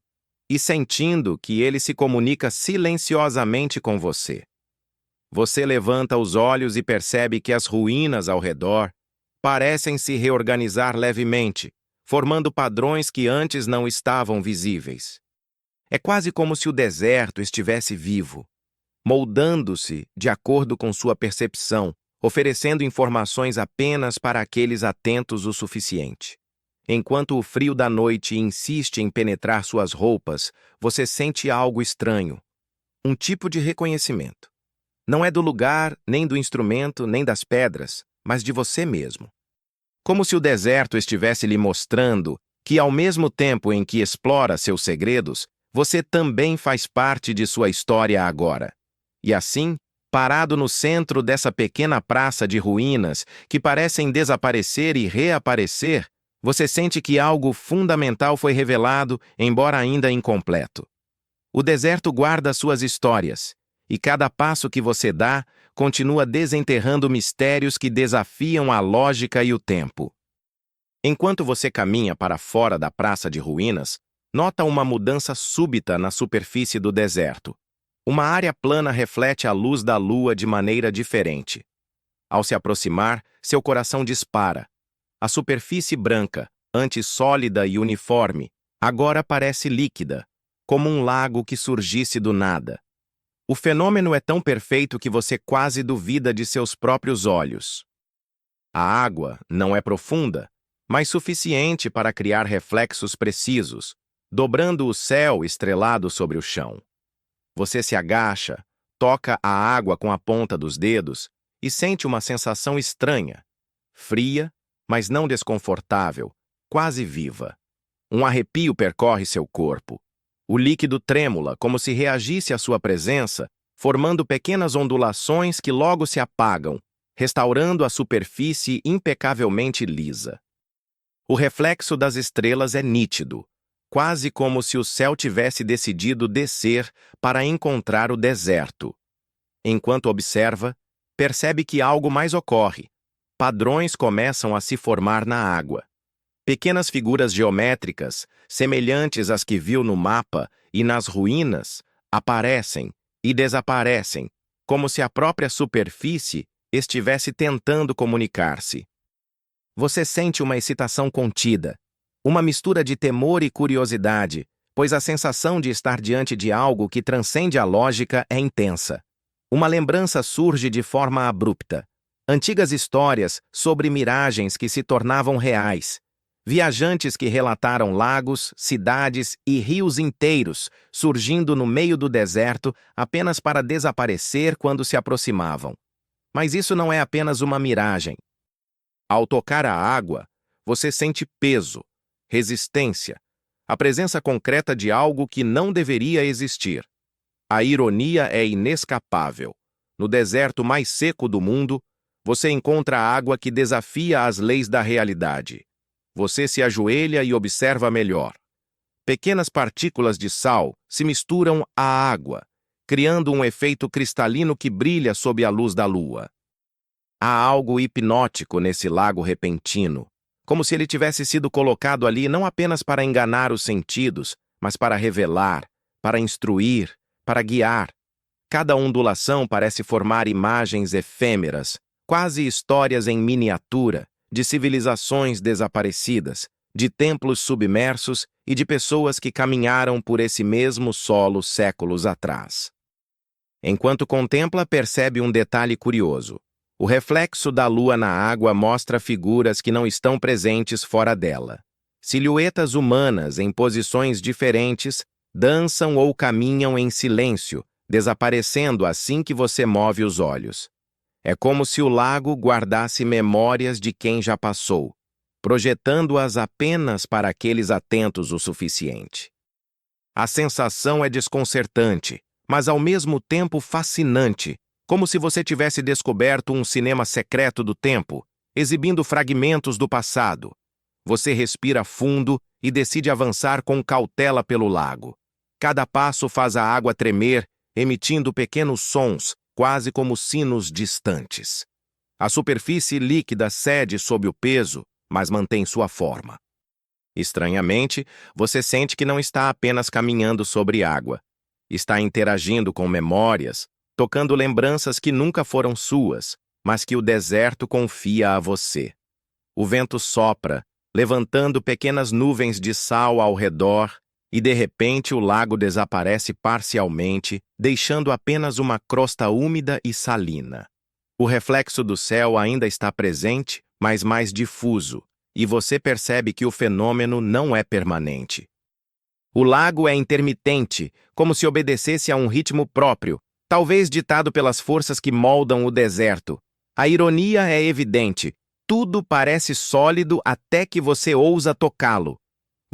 e sentindo que ele se comunica silenciosamente com você. Você levanta os olhos e percebe que as ruínas ao redor parecem se reorganizar levemente, formando padrões que antes não estavam visíveis. É quase como se o deserto estivesse vivo, moldando-se de acordo com sua percepção, oferecendo informações apenas para aqueles atentos o suficiente. Enquanto o frio da noite insiste em penetrar suas roupas, você sente algo estranho, um tipo de reconhecimento. Não é do lugar, nem do instrumento, nem das pedras, mas de você mesmo. Como se o deserto estivesse lhe mostrando que, ao mesmo tempo em que explora seus segredos, você também faz parte de sua história agora. E assim, parado no centro dessa pequena praça de ruínas que parecem desaparecer e reaparecer, você sente que algo fundamental foi revelado, embora ainda incompleto. O deserto guarda suas histórias, e cada passo que você dá continua desenterrando mistérios que desafiam a lógica e o tempo. Enquanto você caminha para fora da praça de ruínas, nota uma mudança súbita na superfície do deserto. Uma área plana reflete a luz da lua de maneira diferente. Ao se aproximar, seu coração dispara. A superfície branca, antes sólida e uniforme, agora parece líquida, como um lago que surgisse do nada. O fenômeno é tão perfeito que você quase duvida de seus próprios olhos. A água não é profunda, mas suficiente para criar reflexos precisos, dobrando o céu estrelado sobre o chão. Você se agacha, toca a água com a ponta dos dedos e sente uma sensação estranha, fria, mas não desconfortável, quase viva. Um arrepio percorre seu corpo. O líquido trêmula como se reagisse à sua presença, formando pequenas ondulações que logo se apagam, restaurando a superfície impecavelmente lisa. O reflexo das estrelas é nítido, quase como se o céu tivesse decidido descer para encontrar o deserto. Enquanto observa, percebe que algo mais ocorre. Padrões começam a se formar na água. Pequenas figuras geométricas, semelhantes às que viu no mapa e nas ruínas, aparecem e desaparecem, como se a própria superfície estivesse tentando comunicar-se. Você sente uma excitação contida, uma mistura de temor e curiosidade, pois a sensação de estar diante de algo que transcende a lógica é intensa. Uma lembrança surge de forma abrupta. Antigas histórias sobre miragens que se tornavam reais. Viajantes que relataram lagos, cidades e rios inteiros surgindo no meio do deserto apenas para desaparecer quando se aproximavam. Mas isso não é apenas uma miragem. Ao tocar a água, você sente peso, resistência, a presença concreta de algo que não deveria existir. A ironia é inescapável. No deserto mais seco do mundo, você encontra água que desafia as leis da realidade. Você se ajoelha e observa melhor. Pequenas partículas de sal se misturam à água, criando um efeito cristalino que brilha sob a luz da lua. Há algo hipnótico nesse lago repentino, como se ele tivesse sido colocado ali não apenas para enganar os sentidos, mas para revelar, para instruir, para guiar. Cada ondulação parece formar imagens efêmeras, quase histórias em miniatura, de civilizações desaparecidas, de templos submersos e de pessoas que caminharam por esse mesmo solo séculos atrás. Enquanto contempla, percebe um detalhe curioso. O reflexo da lua na água mostra figuras que não estão presentes fora dela. Silhuetas humanas em posições diferentes dançam ou caminham em silêncio, desaparecendo assim que você move os olhos. É como se o lago guardasse memórias de quem já passou, projetando-as apenas para aqueles atentos o suficiente. A sensação é desconcertante, mas ao mesmo tempo fascinante, como se você tivesse descoberto um cinema secreto do tempo, exibindo fragmentos do passado. Você respira fundo e decide avançar com cautela pelo lago. Cada passo faz a água tremer, emitindo pequenos sons, quase como sinos distantes. A superfície líquida cede sob o peso, mas mantém sua forma. Estranhamente, você sente que não está apenas caminhando sobre água. Está interagindo com memórias, tocando lembranças que nunca foram suas, mas que o deserto confia a você. O vento sopra, levantando pequenas nuvens de sal ao redor, e de repente o lago desaparece parcialmente, deixando apenas uma crosta úmida e salina. O reflexo do céu ainda está presente, mas mais difuso, e você percebe que o fenômeno não é permanente. O lago é intermitente, como se obedecesse a um ritmo próprio, talvez ditado pelas forças que moldam o deserto. A ironia é evidente. Tudo parece sólido até que você ousa tocá-lo.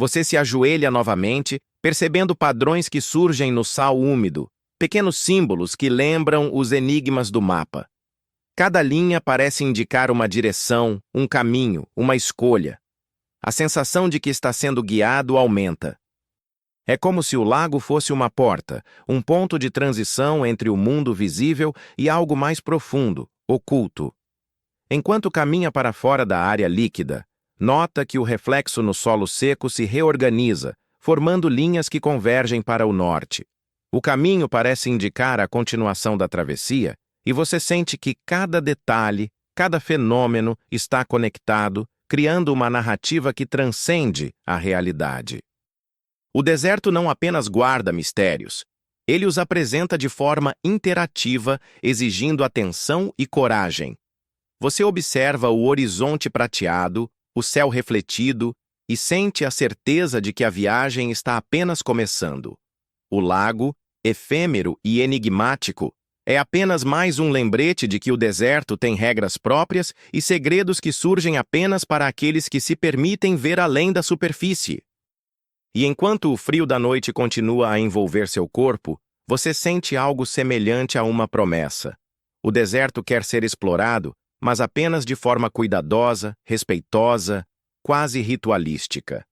Você se ajoelha novamente, percebendo padrões que surgem no sal úmido, pequenos símbolos que lembram os enigmas do mapa. Cada linha parece indicar uma direção, um caminho, uma escolha. A sensação de que está sendo guiado aumenta. É como se o lago fosse uma porta, um ponto de transição entre o mundo visível e algo mais profundo, oculto. Enquanto caminha para fora da área líquida, nota que o reflexo no solo seco se reorganiza, formando linhas que convergem para o norte. O caminho parece indicar a continuação da travessia, e você sente que cada detalhe, cada fenômeno está conectado, criando uma narrativa que transcende a realidade. O deserto não apenas guarda mistérios, ele os apresenta de forma interativa, exigindo atenção e coragem. Você observa o horizonte prateado, o céu refletido e sente a certeza de que a viagem está apenas começando. O lago, efêmero e enigmático, é apenas mais um lembrete de que o deserto tem regras próprias e segredos que surgem apenas para aqueles que se permitem ver além da superfície. E enquanto o frio da noite continua a envolver seu corpo, você sente algo semelhante a uma promessa. O deserto quer ser explorado, mas apenas de forma cuidadosa, respeitosa, quase ritualística.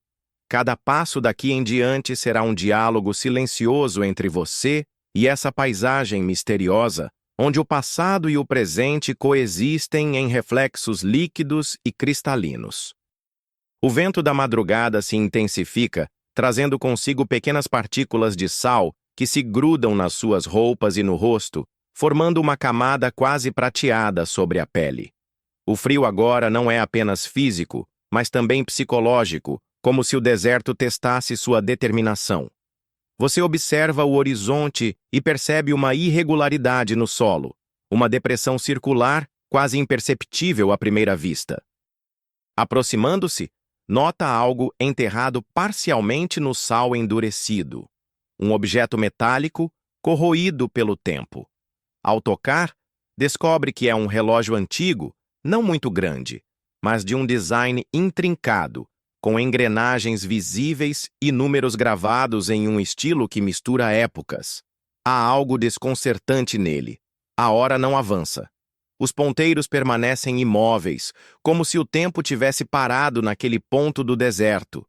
Cada passo daqui em diante será um diálogo silencioso entre você e essa paisagem misteriosa, onde o passado e o presente coexistem em reflexos líquidos e cristalinos. O vento da madrugada se intensifica, trazendo consigo pequenas partículas de sal que se grudam nas suas roupas e no rosto, formando uma camada quase prateada sobre a pele. O frio agora não é apenas físico, mas também psicológico, como se o deserto testasse sua determinação. Você observa o horizonte e percebe uma irregularidade no solo, uma depressão circular quase imperceptível à primeira vista. Aproximando-se, nota algo enterrado parcialmente no sal endurecido, um objeto metálico corroído pelo tempo. Ao tocar, descobre que é um relógio antigo, não muito grande, mas de um design intrincado, com engrenagens visíveis e números gravados em um estilo que mistura épocas. Há algo desconcertante nele. A hora não avança. Os ponteiros permanecem imóveis, como se o tempo tivesse parado naquele ponto do deserto.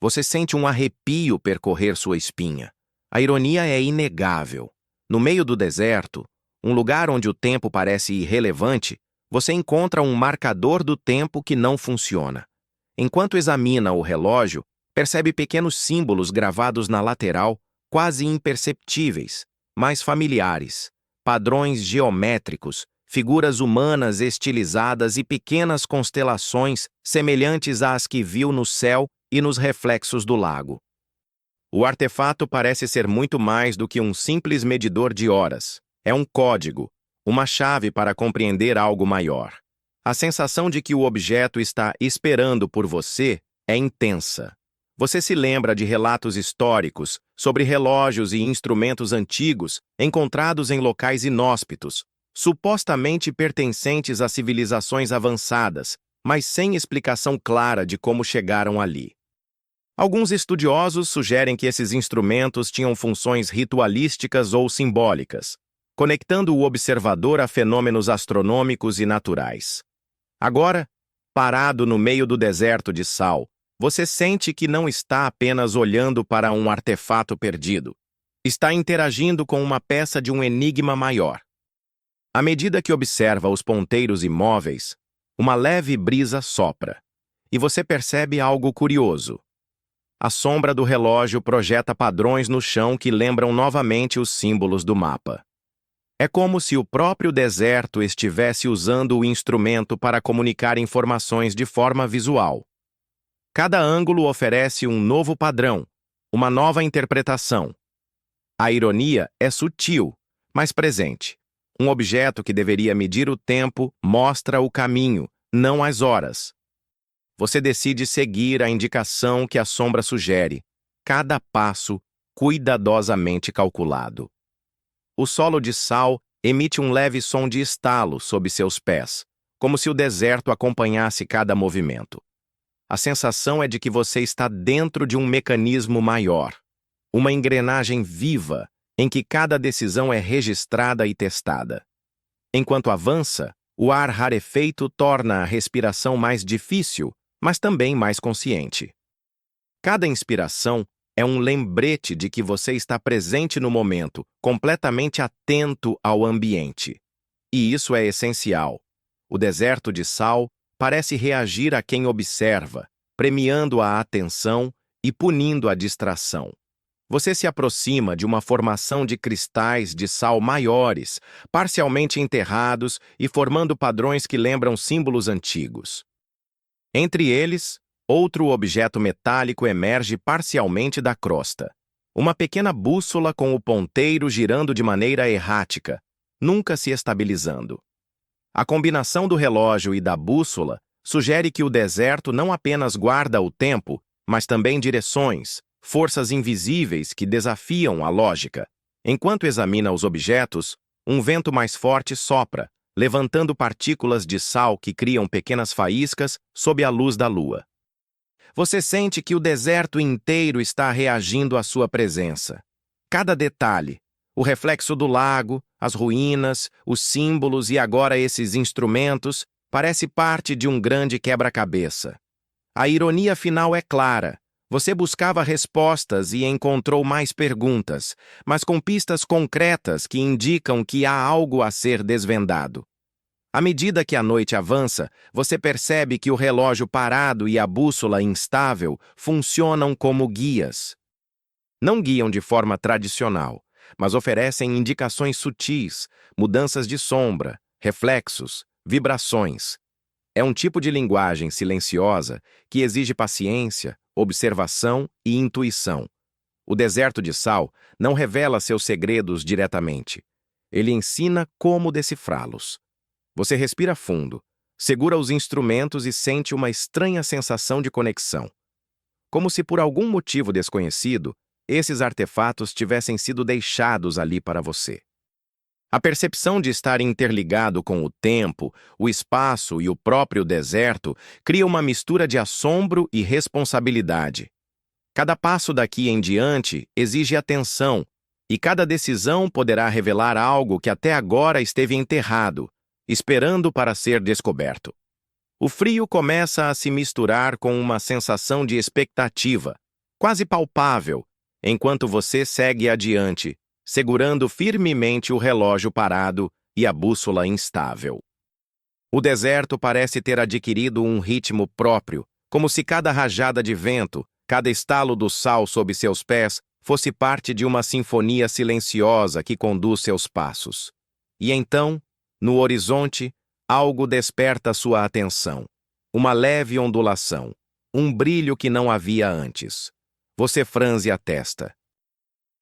Você sente um arrepio percorrer sua espinha. A ironia é inegável. No meio do deserto, um lugar onde o tempo parece irrelevante, você encontra um marcador do tempo que não funciona. Enquanto examina o relógio, percebe pequenos símbolos gravados na lateral, quase imperceptíveis. mais familiares: padrões geométricos, figuras humanas estilizadas e pequenas constelações semelhantes às que viu no céu e nos reflexos do lago. O artefato parece ser muito mais do que um simples medidor de horas. É um código, uma chave para compreender algo maior. A sensação de que o objeto está esperando por você é intensa. Você se lembra de relatos históricos sobre relógios e instrumentos antigos encontrados em locais inóspitos, supostamente pertencentes a civilizações avançadas, mas sem explicação clara de como chegaram ali. Alguns estudiosos sugerem que esses instrumentos tinham funções ritualísticas ou simbólicas, conectando o observador a fenômenos astronômicos e naturais. Agora, parado no meio do deserto de sal, você sente que não está apenas olhando para um artefato perdido. Está interagindo com uma peça de um enigma maior. À medida que observa os ponteiros imóveis, uma leve brisa sopra, e você percebe algo curioso. A sombra do relógio projeta padrões no chão que lembram novamente os símbolos do mapa. É como se o próprio deserto estivesse usando o instrumento para comunicar informações de forma visual. Cada ângulo oferece um novo padrão, uma nova interpretação. A ironia é sutil, mas presente. Um objeto que deveria medir o tempo mostra o caminho, não as horas. Você decide seguir a indicação que a sombra sugere, cada passo cuidadosamente calculado. O solo de sal emite um leve som de estalo sob seus pés, como se o deserto acompanhasse cada movimento. A sensação é de que você está dentro de um mecanismo maior, uma engrenagem viva em que cada decisão é registrada e testada. Enquanto avança, o ar rarefeito torna a respiração mais difícil, mas também mais consciente. Cada inspiração é um lembrete de que você está presente no momento, completamente atento ao ambiente. E isso é essencial. O deserto de sal parece reagir a quem observa, premiando a atenção e punindo a distração. Você se aproxima de uma formação de cristais de sal maiores, parcialmente enterrados e formando padrões que lembram símbolos antigos. Entre eles, outro objeto metálico emerge parcialmente da crosta. Uma pequena bússola com o ponteiro girando de maneira errática, nunca se estabilizando. A combinação do relógio e da bússola sugere que o deserto não apenas guarda o tempo, mas também direções, forças invisíveis que desafiam a lógica. Enquanto examina os objetos, um vento mais forte sopra, levantando partículas de sal que criam pequenas faíscas sob a luz da lua. Você sente que o deserto inteiro está reagindo à sua presença. Cada detalhe, o reflexo do lago, as ruínas, os símbolos e agora esses instrumentos, parece parte de um grande quebra-cabeça. A ironia final é clara. Você buscava respostas e encontrou mais perguntas, mas com pistas concretas que indicam que há algo a ser desvendado. À medida que a noite avança, você percebe que o relógio parado e a bússola instável funcionam como guias. Não guiam de forma tradicional, mas oferecem indicações sutis, mudanças de sombra, reflexos, vibrações. É um tipo de linguagem silenciosa que exige paciência, observação e intuição. O deserto de sal não revela seus segredos diretamente. Ele ensina como decifrá-los. Você respira fundo, segura os instrumentos e sente uma estranha sensação de conexão. Como se por algum motivo desconhecido, esses artefatos tivessem sido deixados ali para você. A percepção de estar interligado com o tempo, o espaço e o próprio deserto cria uma mistura de assombro e responsabilidade. Cada passo daqui em diante exige atenção, e cada decisão poderá revelar algo que até agora esteve enterrado, esperando para ser descoberto. O frio começa a se misturar com uma sensação de expectativa, quase palpável, enquanto você segue adiante, segurando firmemente o relógio parado e a bússola instável. O deserto parece ter adquirido um ritmo próprio, como se cada rajada de vento, cada estalo do sal sob seus pés, fosse parte de uma sinfonia silenciosa que conduz seus passos. E então, no horizonte, algo desperta sua atenção. Uma leve ondulação, um brilho que não havia antes. Você franze a testa.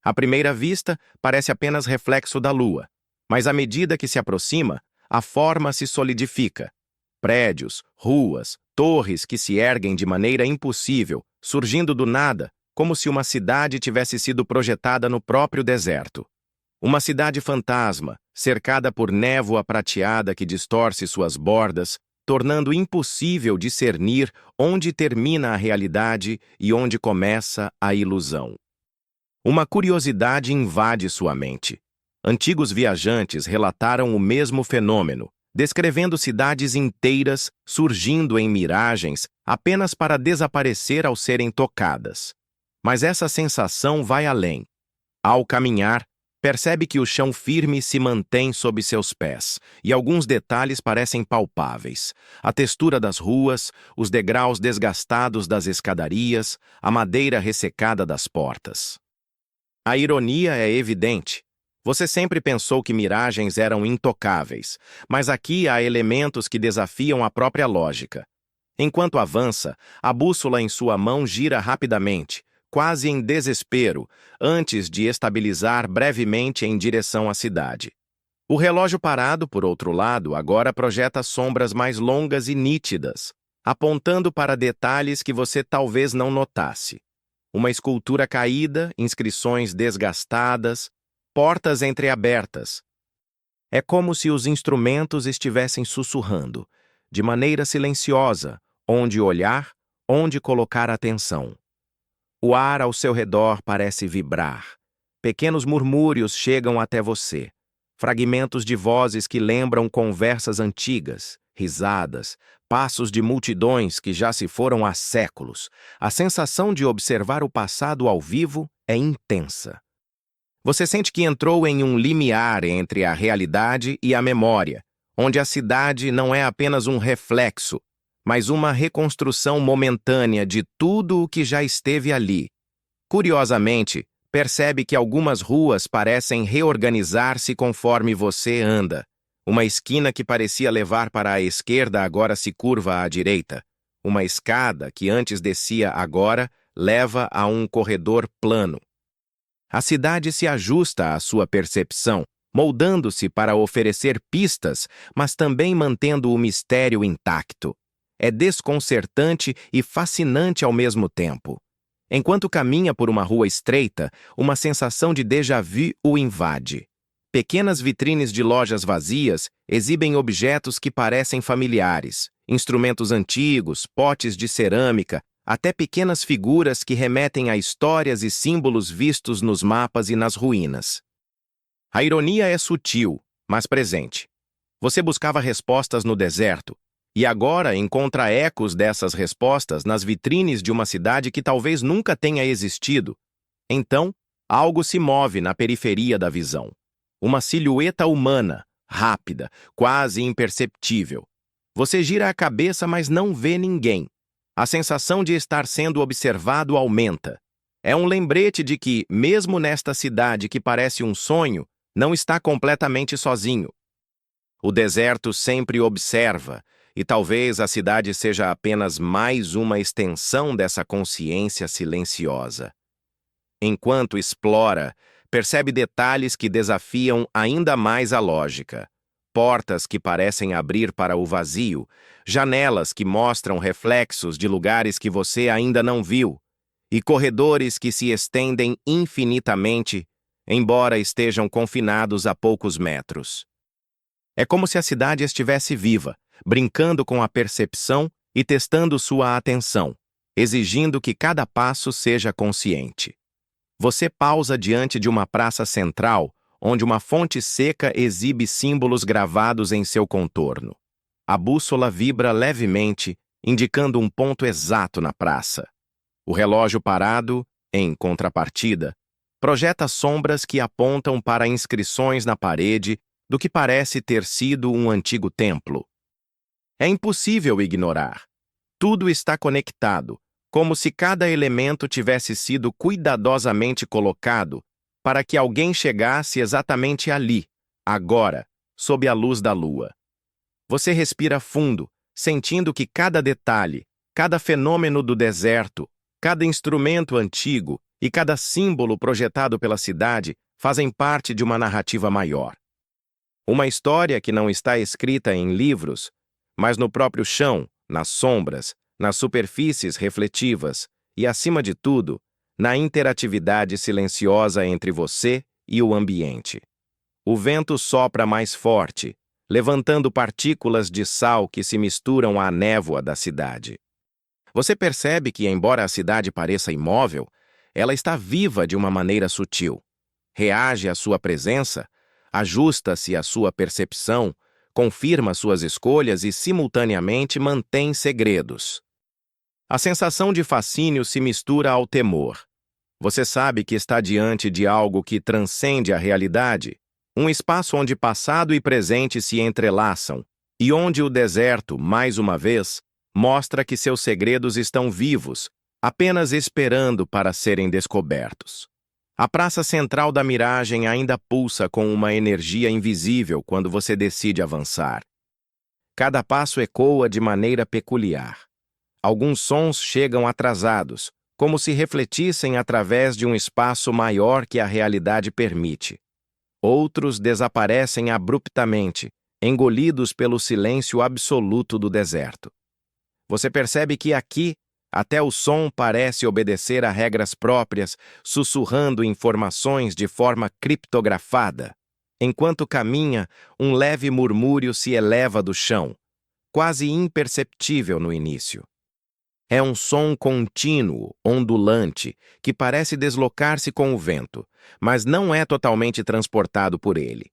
À primeira vista, parece apenas reflexo da lua, mas à medida que se aproxima, a forma se solidifica. Prédios, ruas, torres que se erguem de maneira impossível, surgindo do nada, como se uma cidade tivesse sido projetada no próprio deserto. Uma cidade fantasma, cercada por névoa prateada que distorce suas bordas, tornando impossível discernir onde termina a realidade e onde começa a ilusão. Uma curiosidade invade sua mente. Antigos viajantes relataram o mesmo fenômeno, descrevendo cidades inteiras surgindo em miragens apenas para desaparecer ao serem tocadas. Mas essa sensação vai além. Ao caminhar, percebe que o chão firme se mantém sob seus pés, e alguns detalhes parecem palpáveis. A textura das ruas, os degraus desgastados das escadarias, a madeira ressecada das portas. A ironia é evidente. Você sempre pensou que miragens eram intocáveis, mas aqui há elementos que desafiam a própria lógica. Enquanto avança, a bússola em sua mão gira rapidamente, quase em desespero, antes de estabilizar brevemente em direção à cidade. O relógio parado, por outro lado, agora projeta sombras mais longas e nítidas, apontando para detalhes que você talvez não notasse. Uma escultura caída, inscrições desgastadas, portas entreabertas. É como se os instrumentos estivessem sussurrando, de maneira silenciosa, onde olhar, onde colocar atenção. O ar ao seu redor parece vibrar. Pequenos murmúrios chegam até você. Fragmentos de vozes que lembram conversas antigas, risadas, passos de multidões que já se foram há séculos. A sensação de observar o passado ao vivo é intensa. Você sente que entrou em um limiar entre a realidade e a memória, onde a cidade não é apenas um reflexo, mas uma reconstrução momentânea de tudo o que já esteve ali. Curiosamente, percebe que algumas ruas parecem reorganizar-se conforme você anda. Uma esquina que parecia levar para a esquerda agora se curva à direita. Uma escada que antes descia agora leva a um corredor plano. A cidade se ajusta à sua percepção, moldando-se para oferecer pistas, mas também mantendo o mistério intacto. É desconcertante e fascinante ao mesmo tempo. Enquanto caminha por uma rua estreita, uma sensação de déjà-vu o invade. Pequenas vitrines de lojas vazias exibem objetos que parecem familiares, instrumentos antigos, potes de cerâmica, até pequenas figuras que remetem a histórias e símbolos vistos nos mapas e nas ruínas. A ironia é sutil, mas presente. Você buscava respostas no deserto, e agora encontra ecos dessas respostas nas vitrines de uma cidade que talvez nunca tenha existido. Então, algo se move na periferia da visão. Uma silhueta humana, rápida, quase imperceptível. Você gira a cabeça, mas não vê ninguém. A sensação de estar sendo observado aumenta. É um lembrete de que, mesmo nesta cidade que parece um sonho, não está completamente sozinho. O deserto sempre observa, e talvez a cidade seja apenas mais uma extensão dessa consciência silenciosa. Enquanto explora, percebe detalhes que desafiam ainda mais a lógica. Portas que parecem abrir para o vazio, janelas que mostram reflexos de lugares que você ainda não viu, e corredores que se estendem infinitamente, embora estejam confinados a poucos metros. É como se a cidade estivesse viva, brincando com a percepção e testando sua atenção, exigindo que cada passo seja consciente. Você pausa diante de uma praça central, onde uma fonte seca exibe símbolos gravados em seu contorno. A bússola vibra levemente, indicando um ponto exato na praça. O relógio parado, em contrapartida, projeta sombras que apontam para inscrições na parede do que parece ter sido um antigo templo. É impossível ignorar. Tudo está conectado, como se cada elemento tivesse sido cuidadosamente colocado para que alguém chegasse exatamente ali, agora, sob a luz da lua. Você respira fundo, sentindo que cada detalhe, cada fenômeno do deserto, cada instrumento antigo e cada símbolo projetado pela cidade fazem parte de uma narrativa maior. Uma história que não está escrita em livros, mas no próprio chão, nas sombras, nas superfícies refletivas e, acima de tudo, na interatividade silenciosa entre você e o ambiente. O vento sopra mais forte, levantando partículas de sal que se misturam à névoa da cidade. Você percebe que, embora a cidade pareça imóvel, ela está viva de uma maneira sutil. Reage à sua presença, ajusta-se à sua percepção, confirma suas escolhas e, simultaneamente, mantém segredos. A sensação de fascínio se mistura ao temor. Você sabe que está diante de algo que transcende a realidade, um espaço onde passado e presente se entrelaçam, e onde o deserto, mais uma vez, mostra que seus segredos estão vivos, apenas esperando para serem descobertos. A praça central da miragem ainda pulsa com uma energia invisível quando você decide avançar. Cada passo ecoa de maneira peculiar. Alguns sons chegam atrasados, como se refletissem através de um espaço maior que a realidade permite. Outros desaparecem abruptamente, engolidos pelo silêncio absoluto do deserto. Você percebe que aqui, até o som parece obedecer a regras próprias, sussurrando informações de forma criptografada. Enquanto caminha, um leve murmúrio se eleva do chão, quase imperceptível no início. É um som contínuo, ondulante, que parece deslocar-se com o vento, mas não é totalmente transportado por ele.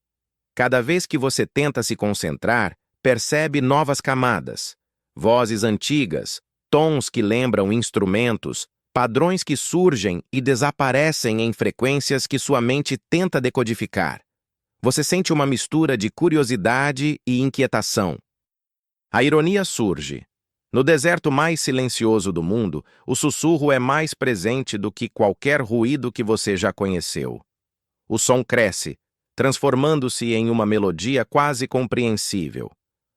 Cada vez que você tenta se concentrar, percebe novas camadas, vozes antigas, tons que lembram instrumentos, padrões que surgem e desaparecem em frequências que sua mente tenta decodificar. Você sente uma mistura de curiosidade e inquietação. A ironia surge. No deserto mais silencioso do mundo, o sussurro é mais presente do que qualquer ruído que você já conheceu. O som cresce, transformando-se em uma melodia quase compreensível.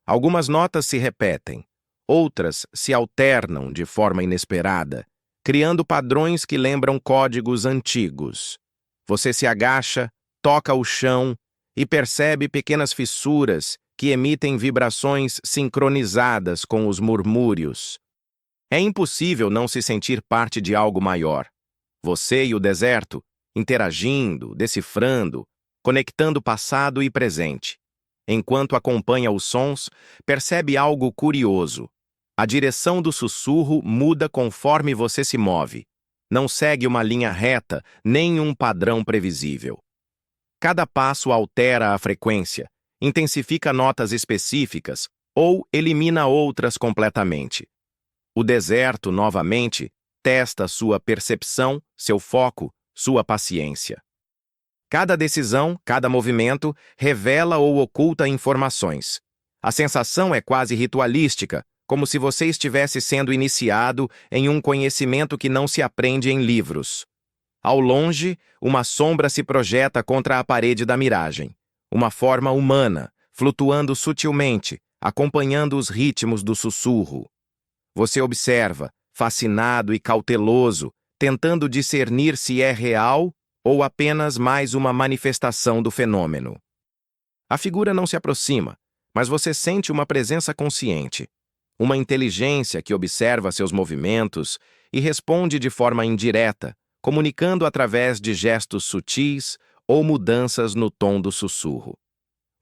Algumas notas se repetem, outras se alternam de forma inesperada, criando padrões que lembram códigos antigos. Você se agacha, toca o chão e percebe pequenas fissuras que emitem vibrações sincronizadas com os murmúrios. É impossível não se sentir parte de algo maior. Você e o deserto, interagindo, decifrando, conectando passado e presente. Enquanto acompanha os sons, percebe algo curioso. A direção do sussurro muda conforme você se move. Não segue uma linha reta, nem um padrão previsível. Cada passo altera a frequência, intensifica notas específicas ou elimina outras completamente. O deserto, novamente, testa sua percepção, seu foco, sua paciência. Cada decisão, cada movimento, revela ou oculta informações. A sensação é quase ritualística, como se você estivesse sendo iniciado em um conhecimento que não se aprende em livros. Ao longe, uma sombra se projeta contra a parede da miragem. Uma forma humana, flutuando sutilmente, acompanhando os ritmos do sussurro. Você observa, fascinado e cauteloso, tentando discernir se é real ou apenas mais uma manifestação do fenômeno. A figura não se aproxima, mas você sente uma presença consciente, uma inteligência que observa seus movimentos e responde de forma indireta, comunicando através de gestos sutis ou mudanças no tom do sussurro.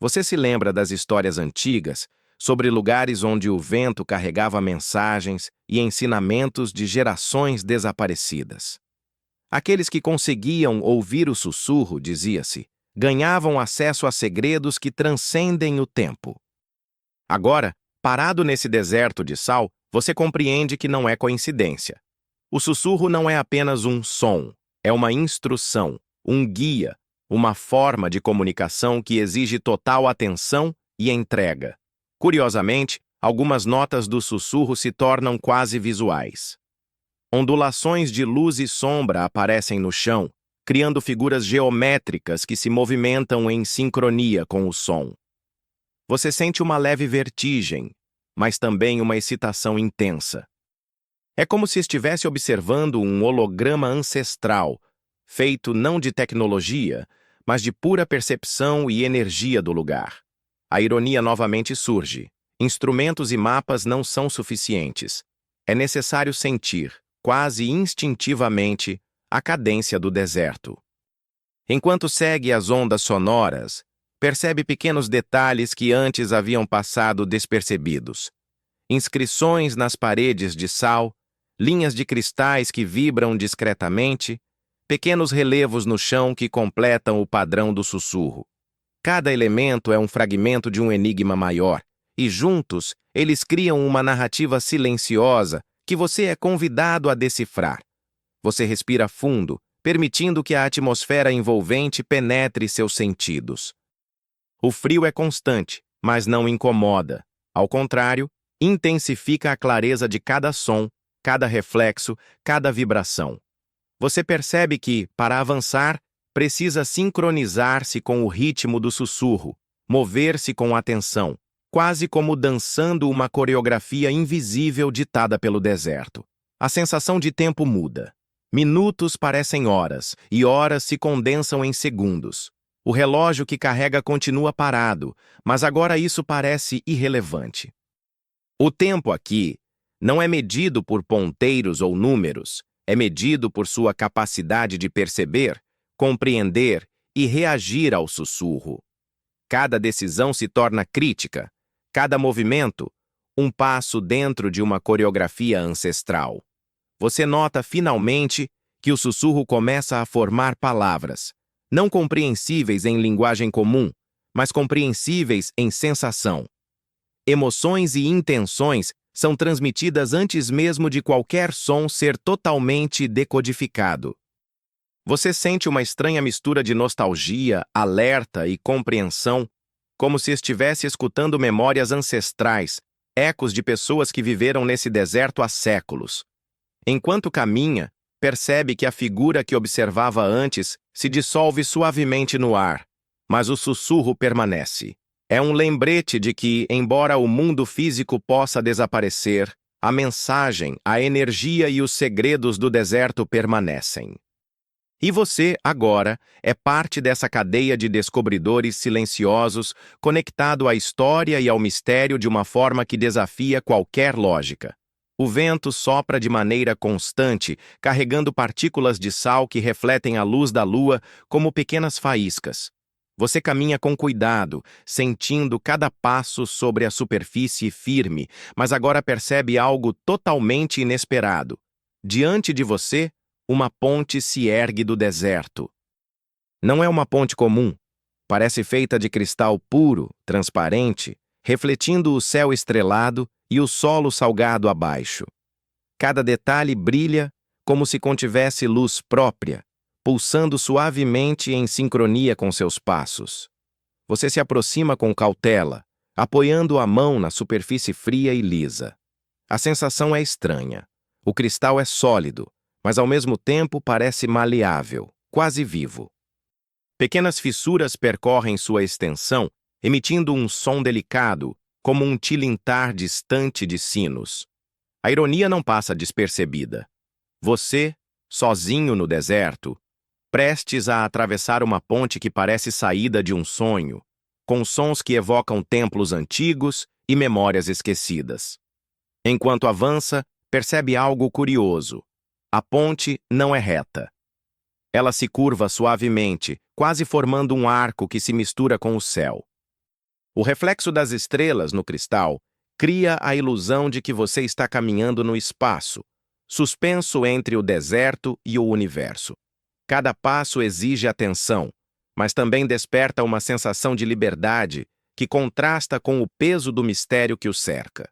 Você se lembra das histórias antigas sobre lugares onde o vento carregava mensagens e ensinamentos de gerações desaparecidas. Aqueles que conseguiam ouvir o sussurro, dizia-se, ganhavam acesso a segredos que transcendem o tempo. Agora, parado nesse deserto de sal, você compreende que não é coincidência. O sussurro não é apenas um som, é uma instrução, um guia, uma forma de comunicação que exige total atenção e entrega. Curiosamente, algumas notas do sussurro se tornam quase visuais. Ondulações de luz e sombra aparecem no chão, criando figuras geométricas que se movimentam em sincronia com o som. Você sente uma leve vertigem, mas também uma excitação intensa. É como se estivesse observando um holograma ancestral, feito não de tecnologia, mas de pura percepção e energia do lugar. A ironia novamente surge. Instrumentos e mapas não são suficientes. É necessário sentir, quase instintivamente, a cadência do deserto. Enquanto segue as ondas sonoras, percebe pequenos detalhes que antes haviam passado despercebidos. Inscrições nas paredes de sal, linhas de cristais que vibram discretamente, pequenos relevos no chão que completam o padrão do sussurro. Cada elemento é um fragmento de um enigma maior, e juntos eles criam uma narrativa silenciosa que você é convidado a decifrar. Você respira fundo, permitindo que a atmosfera envolvente penetre seus sentidos. O frio é constante, mas não incomoda. Ao contrário, intensifica a clareza de cada som, cada reflexo, cada vibração. Você percebe que, para avançar, precisa sincronizar-se com o ritmo do sussurro, mover-se com atenção, quase como dançando uma coreografia invisível ditada pelo deserto. A sensação de tempo muda. Minutos parecem horas, e horas se condensam em segundos. O relógio que carrega continua parado, mas agora isso parece irrelevante. O tempo aqui não é medido por ponteiros ou números, é medido por sua capacidade de perceber, compreender e reagir ao sussurro. Cada decisão se torna crítica, cada movimento, um passo dentro de uma coreografia ancestral. Você nota finalmente que o sussurro começa a formar palavras, não compreensíveis em linguagem comum, mas compreensíveis em sensação. Emoções e intenções são transmitidas antes mesmo de qualquer som ser totalmente decodificado. Você sente uma estranha mistura de nostalgia, alerta e compreensão, como se estivesse escutando memórias ancestrais, ecos de pessoas que viveram nesse deserto há séculos. Enquanto caminha, percebe que a figura que observava antes se dissolve suavemente no ar, mas o sussurro permanece. É um lembrete de que, embora o mundo físico possa desaparecer, a mensagem, a energia e os segredos do deserto permanecem. E você, agora, é parte dessa cadeia de descobridores silenciosos, conectado à história e ao mistério de uma forma que desafia qualquer lógica. O vento sopra de maneira constante, carregando partículas de sal que refletem a luz da lua como pequenas faíscas. Você caminha com cuidado, sentindo cada passo sobre a superfície firme, mas agora percebe algo totalmente inesperado. Diante de você, uma ponte se ergue do deserto. Não é uma ponte comum. Parece feita de cristal puro, transparente, refletindo o céu estrelado e o solo salgado abaixo. Cada detalhe brilha como se contivesse luz própria, pulsando suavemente em sincronia com seus passos. Você se aproxima com cautela, apoiando a mão na superfície fria e lisa. A sensação é estranha. O cristal é sólido, mas ao mesmo tempo parece maleável, quase vivo. Pequenas fissuras percorrem sua extensão, emitindo um som delicado, como um tilintar distante de sinos. A ironia não passa despercebida. Você, sozinho no deserto, prestes a atravessar uma ponte que parece saída de um sonho, com sons que evocam templos antigos e memórias esquecidas. Enquanto avança, percebe algo curioso. A ponte não é reta. Ela se curva suavemente, quase formando um arco que se mistura com o céu. O reflexo das estrelas no cristal cria a ilusão de que você está caminhando no espaço, suspenso entre o deserto e o universo. Cada passo exige atenção, mas também desperta uma sensação de liberdade que contrasta com o peso do mistério que o cerca.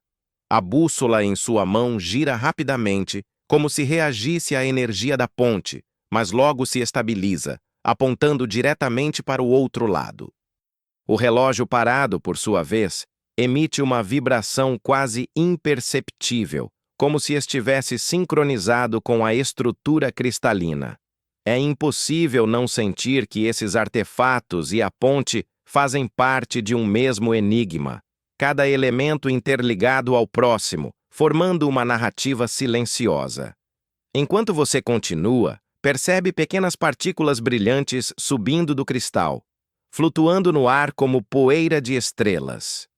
A bússola em sua mão gira rapidamente, como se reagisse à energia da ponte, mas logo se estabiliza, apontando diretamente para o outro lado. O relógio parado, por sua vez, emite uma vibração quase imperceptível, como se estivesse sincronizado com a estrutura cristalina. É impossível não sentir que esses artefatos e a ponte fazem parte de um mesmo enigma, cada elemento interligado ao próximo, formando uma narrativa silenciosa. Enquanto você continua, percebe pequenas partículas brilhantes subindo do cristal, flutuando no ar como poeira de estrelas.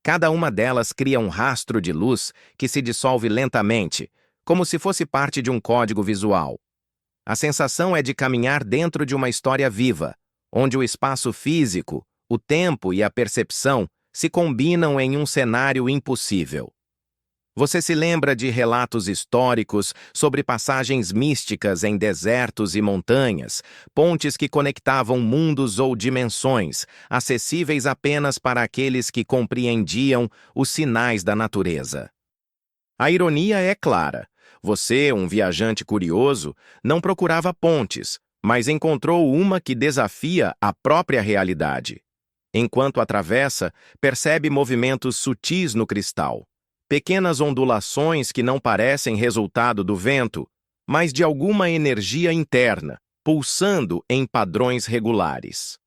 Cada uma delas cria um rastro de luz que se dissolve lentamente, como se fosse parte de um código visual. A sensação é de caminhar dentro de uma história viva, onde o espaço físico, o tempo e a percepção se combinam em um cenário impossível. Você se lembra de relatos históricos sobre passagens místicas em desertos e montanhas, pontes que conectavam mundos ou dimensões, acessíveis apenas para aqueles que compreendiam os sinais da natureza. A ironia é clara. Você, um viajante curioso, não procurava pontes, mas encontrou uma que desafia a própria realidade. Enquanto atravessa, percebe movimentos sutis no cristal. Pequenas ondulações que não parecem resultado do vento, mas de alguma energia interna, pulsando em padrões regulares.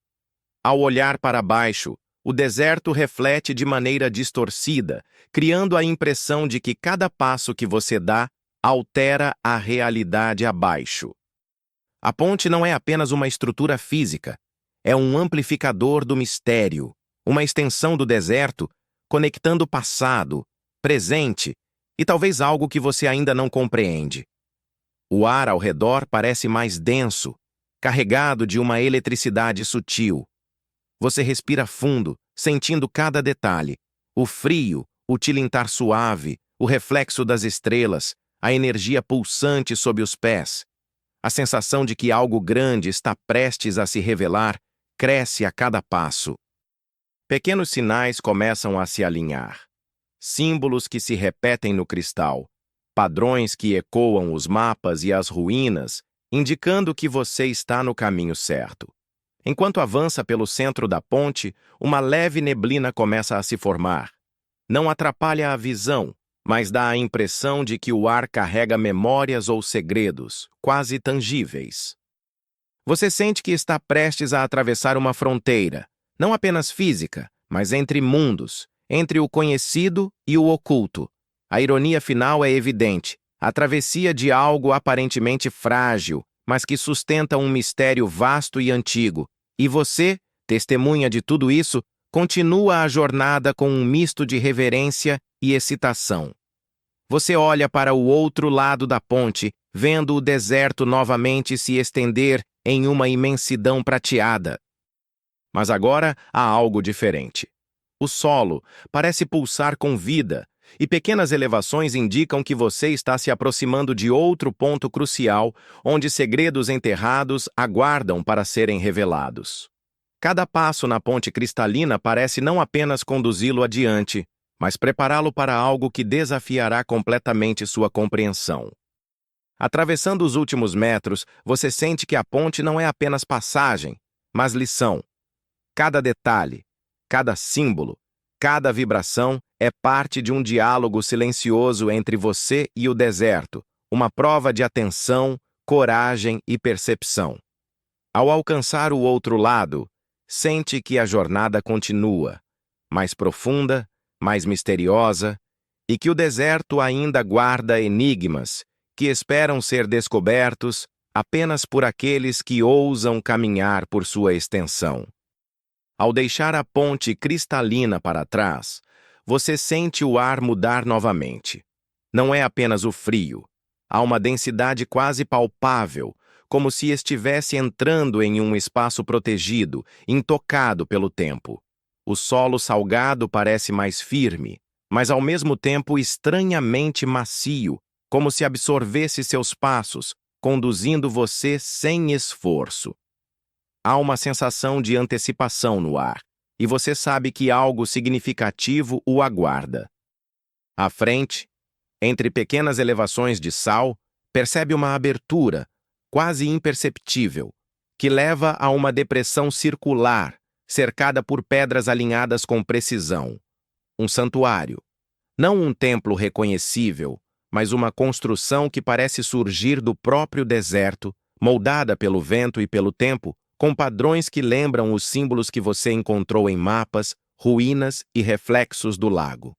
Ao olhar para baixo, o deserto reflete de maneira distorcida, criando a impressão de que cada passo que você dá altera a realidade abaixo. A ponte não é apenas uma estrutura física, é um amplificador do mistério, uma extensão do deserto, conectando passado, presente e talvez algo que você ainda não compreende. O ar ao redor parece mais denso, carregado de uma eletricidade sutil. Você respira fundo, sentindo cada detalhe: o frio, o tilintar suave, o reflexo das estrelas, a energia pulsante sob os pés. A sensação de que algo grande está prestes a se revelar cresce a cada passo. Pequenos sinais começam a se alinhar. Símbolos que se repetem no cristal, padrões que ecoam os mapas e as ruínas, indicando que você está no caminho certo. Enquanto avança pelo centro da ponte, uma leve neblina começa a se formar. Não atrapalha a visão, mas dá a impressão de que o ar carrega memórias ou segredos, quase tangíveis. Você sente que está prestes a atravessar uma fronteira, não apenas física, mas entre mundos, entre o conhecido e o oculto. A ironia final é evidente, a travessia de algo aparentemente frágil, mas que sustenta um mistério vasto e antigo. E você, testemunha de tudo isso, continua a jornada com um misto de reverência e excitação. Você olha para o outro lado da ponte, vendo o deserto novamente se estender em uma imensidão prateada. Mas agora há algo diferente. O solo parece pulsar com vida, e pequenas elevações indicam que você está se aproximando de outro ponto crucial, onde segredos enterrados aguardam para serem revelados. Cada passo na ponte cristalina parece não apenas conduzi-lo adiante, mas prepará-lo para algo que desafiará completamente sua compreensão. Atravessando os últimos metros, você sente que a ponte não é apenas passagem, mas lição. Cada detalhe, cada símbolo, cada vibração é parte de um diálogo silencioso entre você e o deserto, uma prova de atenção, coragem e percepção. Ao alcançar o outro lado, sente que a jornada continua, mais profunda, mais misteriosa, e que o deserto ainda guarda enigmas que esperam ser descobertos apenas por aqueles que ousam caminhar por sua extensão. Ao deixar a ponte cristalina para trás, você sente o ar mudar novamente. Não é apenas o frio. Há uma densidade quase palpável, como se estivesse entrando em um espaço protegido, intocado pelo tempo. O solo salgado parece mais firme, mas ao mesmo tempo estranhamente macio, como se absorvesse seus passos, conduzindo você sem esforço. Há uma sensação de antecipação no ar, e você sabe que algo significativo o aguarda. À frente, entre pequenas elevações de sal, percebe uma abertura, quase imperceptível, que leva a uma depressão circular, cercada por pedras alinhadas com precisão. Um santuário. Não um templo reconhecível, mas uma construção que parece surgir do próprio deserto, moldada pelo vento e pelo tempo, com padrões que lembram os símbolos que você encontrou em mapas, ruínas e reflexos do lago.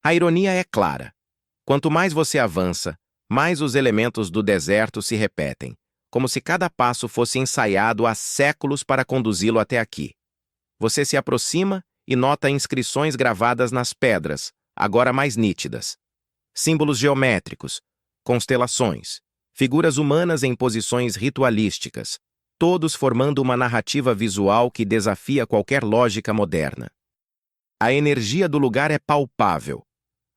A ironia é clara. Quanto mais você avança, mais os elementos do deserto se repetem, como se cada passo fosse ensaiado há séculos para conduzi-lo até aqui. Você se aproxima e nota inscrições gravadas nas pedras, agora mais nítidas. Símbolos geométricos, constelações, figuras humanas em posições ritualísticas, todos formando uma narrativa visual que desafia qualquer lógica moderna. A energia do lugar é palpável.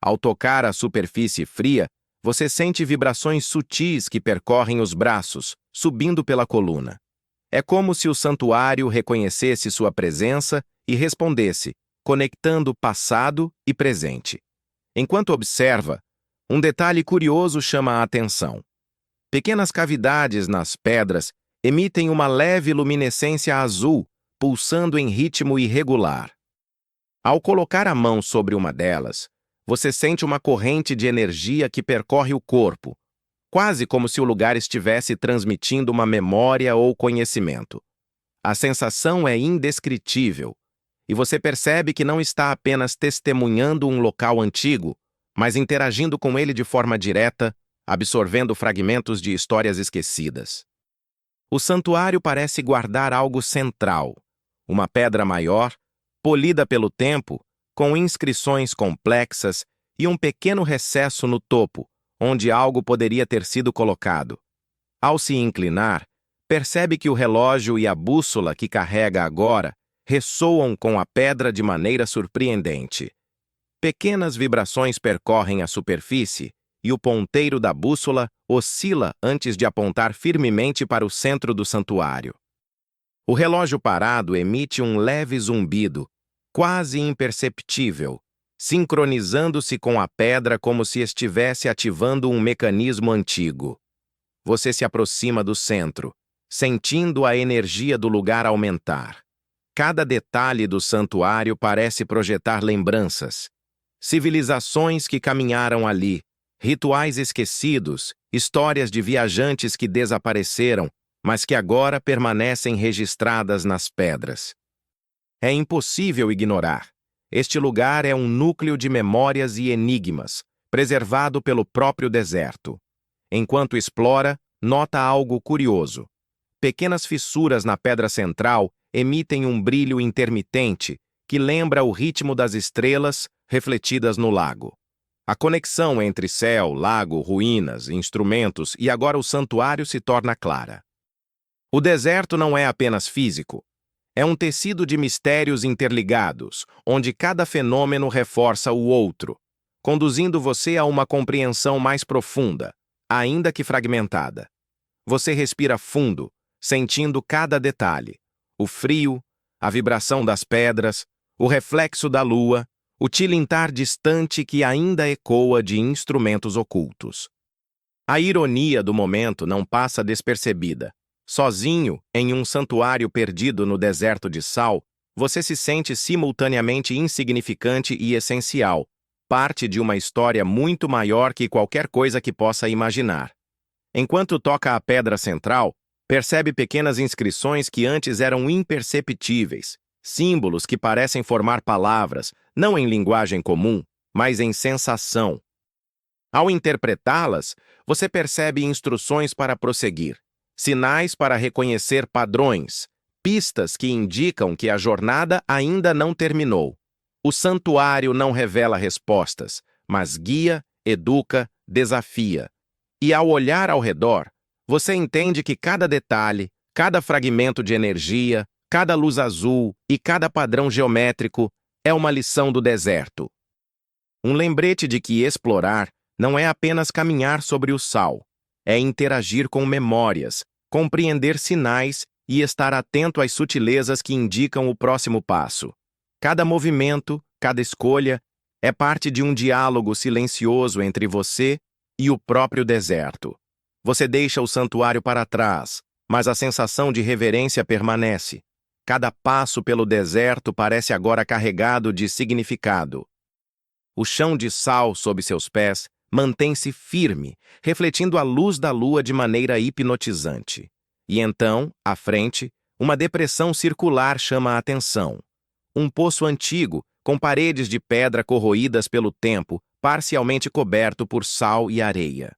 Ao tocar a superfície fria, você sente vibrações sutis que percorrem os braços, subindo pela coluna. É como se o santuário reconhecesse sua presença e respondesse, conectando passado e presente. Enquanto observa, um detalhe curioso chama a atenção. Pequenas cavidades nas pedras emitem uma leve luminescência azul, pulsando em ritmo irregular. Ao colocar a mão sobre uma delas, você sente uma corrente de energia que percorre o corpo, quase como se o lugar estivesse transmitindo uma memória ou conhecimento. A sensação é indescritível, e você percebe que não está apenas testemunhando um local antigo, mas interagindo com ele de forma direta, absorvendo fragmentos de histórias esquecidas. O santuário parece guardar algo central, uma pedra maior, polida pelo tempo, com inscrições complexas e um pequeno recesso no topo, onde algo poderia ter sido colocado. Ao se inclinar, percebe que o relógio e a bússola que carrega agora ressoam com a pedra de maneira surpreendente. Pequenas vibrações percorrem a superfície e o ponteiro da bússola oscila antes de apontar firmemente para o centro do santuário. O relógio parado emite um leve zumbido, quase imperceptível, sincronizando-se com a pedra como se estivesse ativando um mecanismo antigo. Você se aproxima do centro, sentindo a energia do lugar aumentar. Cada detalhe do santuário parece projetar lembranças. Civilizações que caminharam ali, rituais esquecidos, histórias de viajantes que desapareceram, mas que agora permanecem registradas nas pedras. É impossível ignorar. Este lugar é um núcleo de memórias e enigmas, preservado pelo próprio deserto. Enquanto explora, nota algo curioso. Pequenas fissuras na pedra central emitem um brilho intermitente que lembra o ritmo das estrelas refletidas no lago. A conexão entre céu, lago, ruínas, instrumentos e agora o santuário se torna clara. O deserto não é apenas físico. É um tecido de mistérios interligados, onde cada fenômeno reforça o outro, conduzindo você a uma compreensão mais profunda, ainda que fragmentada. Você respira fundo, sentindo cada detalhe: o frio, a vibração das pedras, o reflexo da lua, o tilintar distante que ainda ecoa de instrumentos ocultos. A ironia do momento não passa despercebida. Sozinho, em um santuário perdido no deserto de sal, você se sente simultaneamente insignificante e essencial, parte de uma história muito maior que qualquer coisa que possa imaginar. Enquanto toca a pedra central, percebe pequenas inscrições que antes eram imperceptíveis, símbolos que parecem formar palavras, não em linguagem comum, mas em sensação. Ao interpretá-las, você percebe instruções para prosseguir, sinais para reconhecer padrões, pistas que indicam que a jornada ainda não terminou. O santuário não revela respostas, mas guia, educa, desafia. E ao olhar ao redor, você entende que cada detalhe, cada fragmento de energia, cada luz azul e cada padrão geométrico é uma lição do deserto. Um lembrete de que explorar não é apenas caminhar sobre o sal, é interagir com memórias, compreender sinais e estar atento às sutilezas que indicam o próximo passo. Cada movimento, cada escolha, é parte de um diálogo silencioso entre você e o próprio deserto. Você deixa o santuário para trás, mas a sensação de reverência permanece. Cada passo pelo deserto parece agora carregado de significado. O chão de sal sob seus pés mantém-se firme, refletindo a luz da lua de maneira hipnotizante. E então, à frente, uma depressão circular chama a atenção. Um poço antigo, com paredes de pedra corroídas pelo tempo, parcialmente coberto por sal e areia.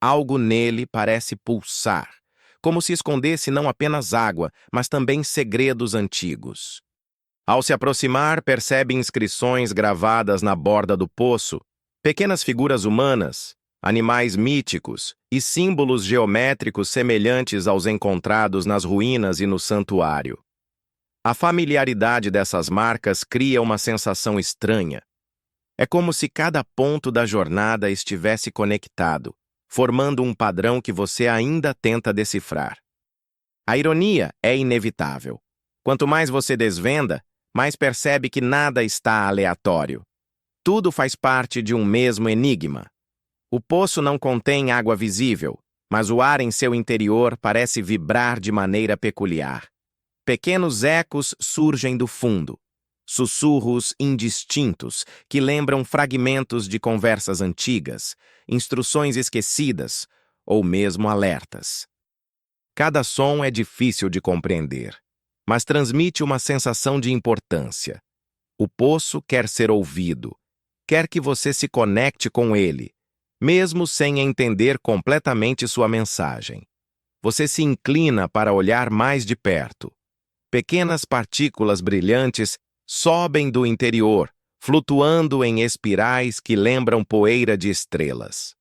Algo nele parece pulsar, como se escondesse não apenas água, mas também segredos antigos. Ao se aproximar, percebe inscrições gravadas na borda do poço, pequenas figuras humanas, animais míticos e símbolos geométricos semelhantes aos encontrados nas ruínas e no santuário. A familiaridade dessas marcas cria uma sensação estranha. É como se cada ponto da jornada estivesse conectado, formando um padrão que você ainda tenta decifrar. A ironia é inevitável. Quanto mais você desvenda, mais percebe que nada está aleatório. Tudo faz parte de um mesmo enigma. O poço não contém água visível, mas o ar em seu interior parece vibrar de maneira peculiar. Pequenos ecos surgem do fundo, sussurros indistintos que lembram fragmentos de conversas antigas, instruções esquecidas ou mesmo alertas. Cada som é difícil de compreender, mas transmite uma sensação de importância. O poço quer ser ouvido, quer que você se conecte com ele, mesmo sem entender completamente sua mensagem. Você se inclina para olhar mais de perto. Pequenas partículas brilhantes sobem do interior, flutuando em espirais que lembram poeira de estrelas.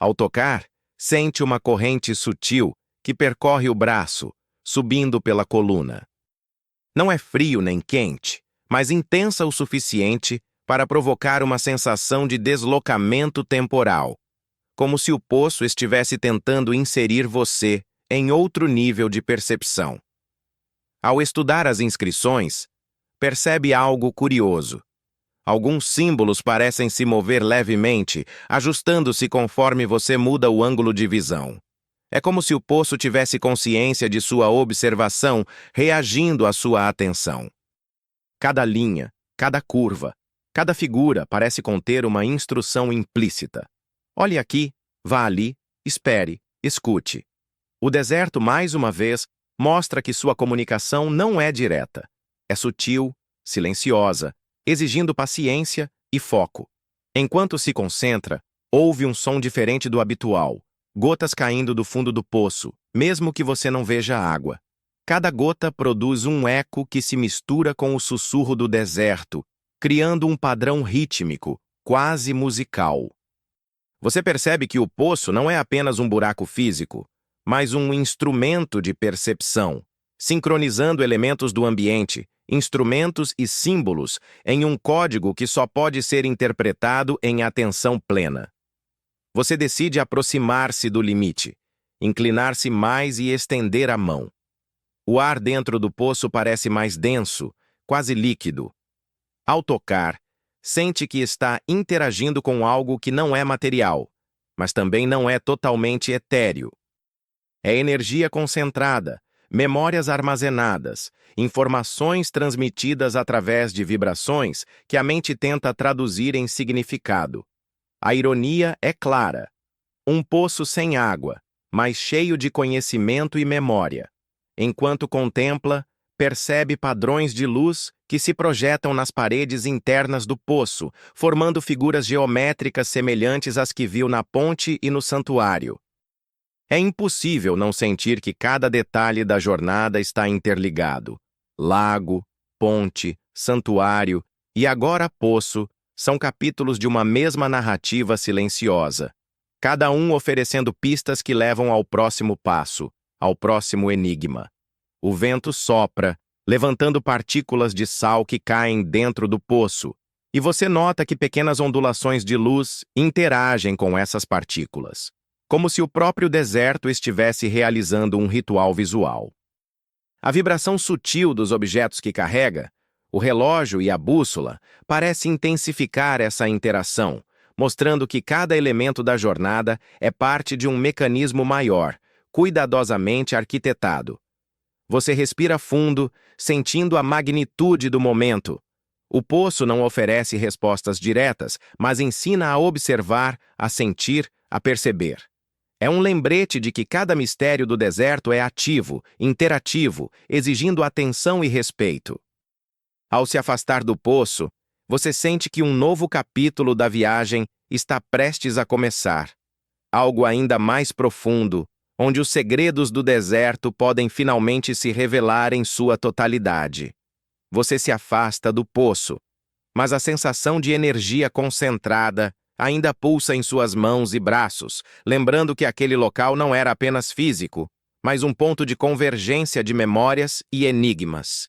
Ao tocar, sente uma corrente sutil que percorre o braço, subindo pela coluna. Não é frio nem quente, mas intensa o suficiente para provocar uma sensação de deslocamento temporal, como se o poço estivesse tentando inserir você em outro nível de percepção. Ao estudar as inscrições, percebe algo curioso. Alguns símbolos parecem se mover levemente, ajustando-se conforme você muda o ângulo de visão. É como se o poço tivesse consciência de sua observação, reagindo à sua atenção. Cada linha, cada curva, cada figura parece conter uma instrução implícita. Olhe aqui, vá ali, espere, escute. O deserto, mais uma vez, mostra que sua comunicação não é direta. É sutil, silenciosa, exigindo paciência e foco. Enquanto se concentra, ouve um som diferente do habitual, gotas caindo do fundo do poço, mesmo que você não veja a água. Cada gota produz um eco que se mistura com o sussurro do deserto, criando um padrão rítmico, quase musical. Você percebe que o poço não é apenas um buraco físico, mas um instrumento de percepção, sincronizando elementos do ambiente, instrumentos e símbolos em um código que só pode ser interpretado em atenção plena. Você decide aproximar-se do limite, inclinar-se mais e estender a mão. O ar dentro do poço parece mais denso, quase líquido. Ao tocar, sente que está interagindo com algo que não é material, mas também não é totalmente etéreo. É energia concentrada, memórias armazenadas, informações transmitidas através de vibrações que a mente tenta traduzir em significado. A ironia é clara. Um poço sem água, mas cheio de conhecimento e memória. Enquanto contempla, percebe padrões de luz que se projetam nas paredes internas do poço, formando figuras geométricas semelhantes às que viu na ponte e no santuário. É impossível não sentir que cada detalhe da jornada está interligado. Lago, ponte, santuário e agora poço são capítulos de uma mesma narrativa silenciosa, cada um oferecendo pistas que levam ao próximo passo, ao próximo enigma. O vento sopra, levantando partículas de sal que caem dentro do poço, e você nota que pequenas ondulações de luz interagem com essas partículas, como se o próprio deserto estivesse realizando um ritual visual. A vibração sutil dos objetos que carrega, o relógio e a bússola, parece intensificar essa interação, mostrando que cada elemento da jornada é parte de um mecanismo maior, cuidadosamente arquitetado. Você respira fundo, sentindo a magnitude do momento. O poço não oferece respostas diretas, mas ensina a observar, a sentir, a perceber. É um lembrete de que cada mistério do deserto é ativo, interativo, exigindo atenção e respeito. Ao se afastar do poço, você sente que um novo capítulo da viagem está prestes a começar. Algo ainda mais profundo, onde os segredos do deserto podem finalmente se revelar em sua totalidade. Você se afasta do poço, mas a sensação de energia concentrada ainda pulsa em suas mãos e braços, lembrando que aquele local não era apenas físico, mas um ponto de convergência de memórias e enigmas.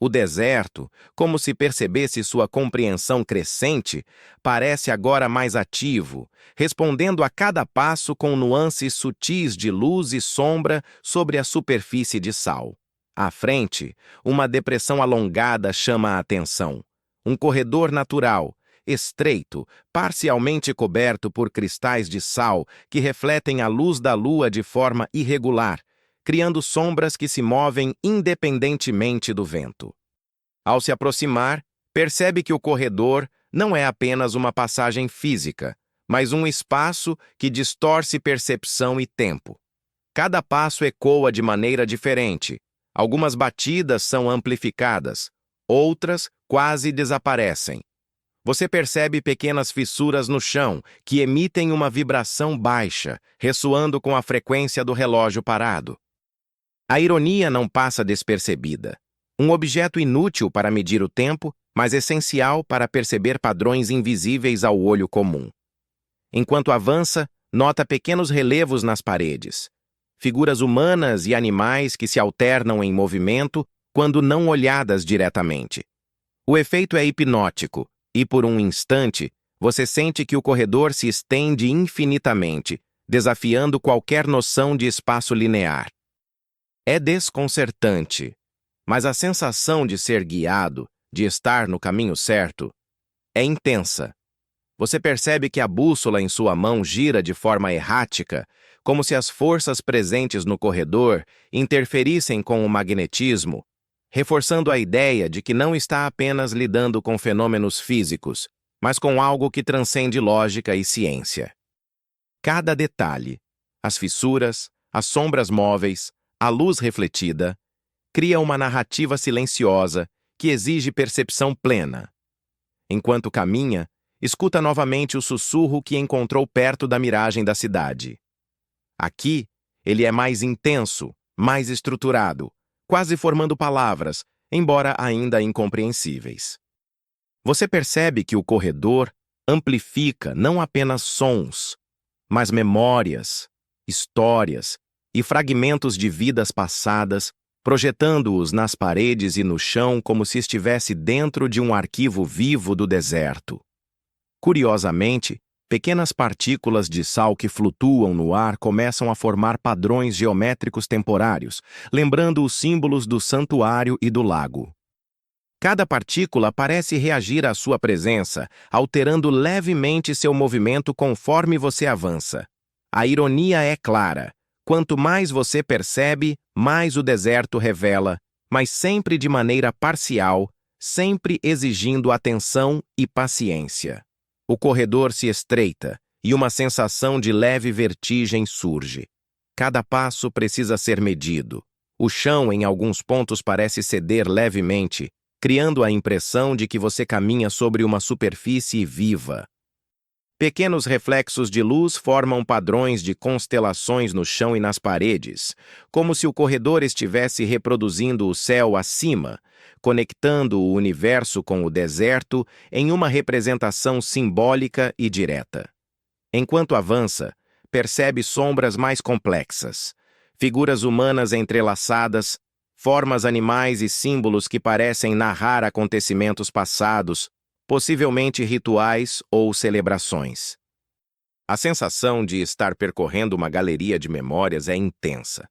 O deserto, como se percebesse sua compreensão crescente, parece agora mais ativo, respondendo a cada passo com nuances sutis de luz e sombra sobre a superfície de sal. À frente, uma depressão alongada chama a atenção. Um corredor natural, estreito, parcialmente coberto por cristais de sal que refletem a luz da lua de forma irregular, criando sombras que se movem independentemente do vento. Ao se aproximar, percebe que o corredor não é apenas uma passagem física, mas um espaço que distorce percepção e tempo. Cada passo ecoa de maneira diferente. Algumas batidas são amplificadas, outras quase desaparecem. Você percebe pequenas fissuras no chão que emitem uma vibração baixa, ressoando com a frequência do relógio parado. A ironia não passa despercebida. Um objeto inútil para medir o tempo, mas essencial para perceber padrões invisíveis ao olho comum. Enquanto avança, nota pequenos relevos nas paredes. Figuras humanas e animais que se alternam em movimento quando não olhadas diretamente. O efeito é hipnótico, e por um instante, você sente que o corredor se estende infinitamente, desafiando qualquer noção de espaço linear. É desconcertante, mas a sensação de ser guiado, de estar no caminho certo, é intensa. Você percebe que a bússola em sua mão gira de forma errática, como se as forças presentes no corredor interferissem com o magnetismo, reforçando a ideia de que não está apenas lidando com fenômenos físicos, mas com algo que transcende lógica e ciência. Cada detalhe, as fissuras, as sombras móveis, a luz refletida, cria uma narrativa silenciosa que exige percepção plena. Enquanto caminha, escuta novamente o sussurro que encontrou perto da miragem da cidade. Aqui, ele é mais intenso, mais estruturado, quase formando palavras, embora ainda incompreensíveis. Você percebe que o corredor amplifica não apenas sons, mas memórias, histórias e fragmentos de vidas passadas, projetando-os nas paredes e no chão como se estivesse dentro de um arquivo vivo do deserto. Curiosamente, pequenas partículas de sal que flutuam no ar começam a formar padrões geométricos temporários, lembrando os símbolos do santuário e do lago. Cada partícula parece reagir à sua presença, alterando levemente seu movimento conforme você avança. A ironia é clara. Quanto mais você percebe, mais o deserto revela, mas sempre de maneira parcial, sempre exigindo atenção e paciência. O corredor se estreita e uma sensação de leve vertigem surge. Cada passo precisa ser medido. O chão, em alguns pontos, parece ceder levemente, criando a impressão de que você caminha sobre uma superfície viva. Pequenos reflexos de luz formam padrões de constelações no chão e nas paredes, como se o corredor estivesse reproduzindo o céu acima, conectando o universo com o deserto em uma representação simbólica e direta. Enquanto avança, percebe sombras mais complexas, figuras humanas entrelaçadas, formas animais e símbolos que parecem narrar acontecimentos passados, possivelmente rituais ou celebrações. A sensação de estar percorrendo uma galeria de memórias é intensa.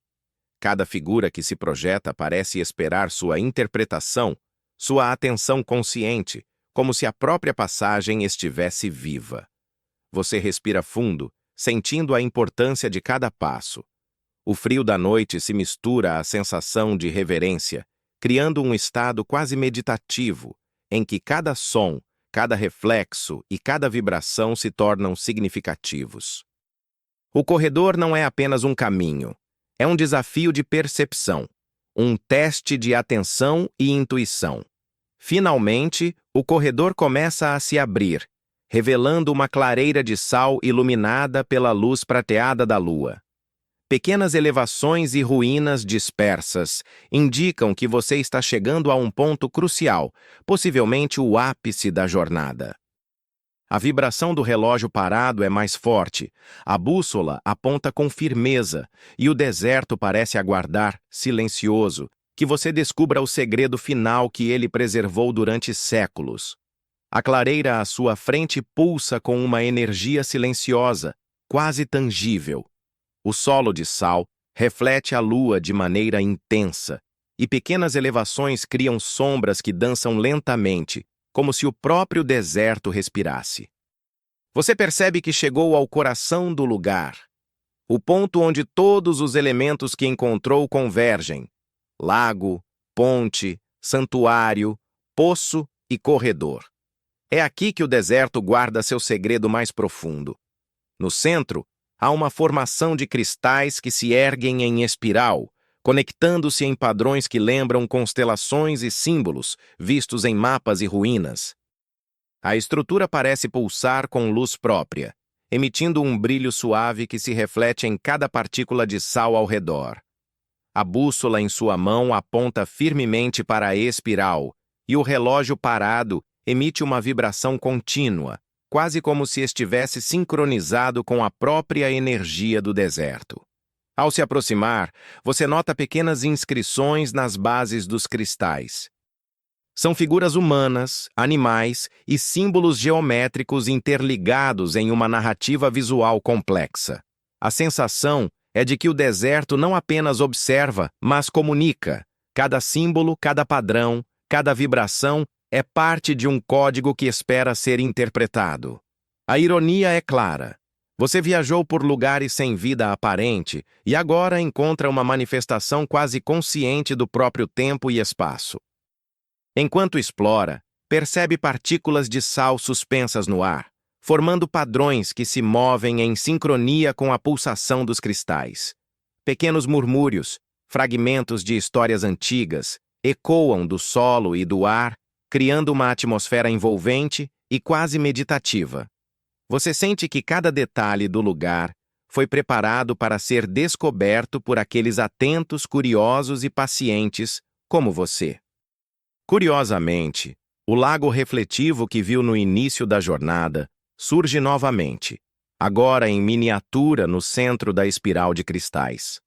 Cada figura que se projeta parece esperar sua interpretação, sua atenção consciente, como se a própria passagem estivesse viva. Você respira fundo, sentindo a importância de cada passo. O frio da noite se mistura à sensação de reverência, criando um estado quase meditativo, em que cada som, cada reflexo e cada vibração se tornam significativos. O corredor não é apenas um caminho, é um desafio de percepção, um teste de atenção e intuição. Finalmente, o corredor começa a se abrir, revelando uma clareira de sal iluminada pela luz prateada da lua. Pequenas elevações e ruínas dispersas indicam que você está chegando a um ponto crucial, possivelmente o ápice da jornada. A vibração do relógio parado é mais forte, a bússola aponta com firmeza e o deserto parece aguardar, silencioso, que você descubra o segredo final que ele preservou durante séculos. A clareira à sua frente pulsa com uma energia silenciosa, quase tangível. O solo de sal reflete a lua de maneira intensa, e pequenas elevações criam sombras que dançam lentamente, como se o próprio deserto respirasse. Você percebe que chegou ao coração do lugar, o ponto onde todos os elementos que encontrou convergem: lago, ponte, santuário, poço e corredor. É aqui que o deserto guarda seu segredo mais profundo. No centro, há uma formação de cristais que se erguem em espiral, conectando-se em padrões que lembram constelações e símbolos vistos em mapas e ruínas. A estrutura parece pulsar com luz própria, emitindo um brilho suave que se reflete em cada partícula de sal ao redor. A bússola em sua mão aponta firmemente para a espiral, e o relógio parado emite uma vibração contínua, quase como se estivesse sincronizado com a própria energia do deserto. Ao se aproximar, você nota pequenas inscrições nas bases dos cristais. São figuras humanas, animais e símbolos geométricos interligados em uma narrativa visual complexa. A sensação é de que o deserto não apenas observa, mas comunica. Cada símbolo, cada padrão, cada vibração é parte de um código que espera ser interpretado. A ironia é clara. Você viajou por lugares sem vida aparente e agora encontra uma manifestação quase consciente do próprio tempo e espaço. Enquanto explora, percebe partículas de sal suspensas no ar, formando padrões que se movem em sincronia com a pulsação dos cristais. Pequenos murmúrios, fragmentos de histórias antigas, ecoam do solo e do ar, criando uma atmosfera envolvente e quase meditativa. Você sente que cada detalhe do lugar foi preparado para ser descoberto por aqueles atentos, curiosos e pacientes como você. Curiosamente, o lago refletivo que viu no início da jornada surge novamente, agora em miniatura no centro da espiral de cristais.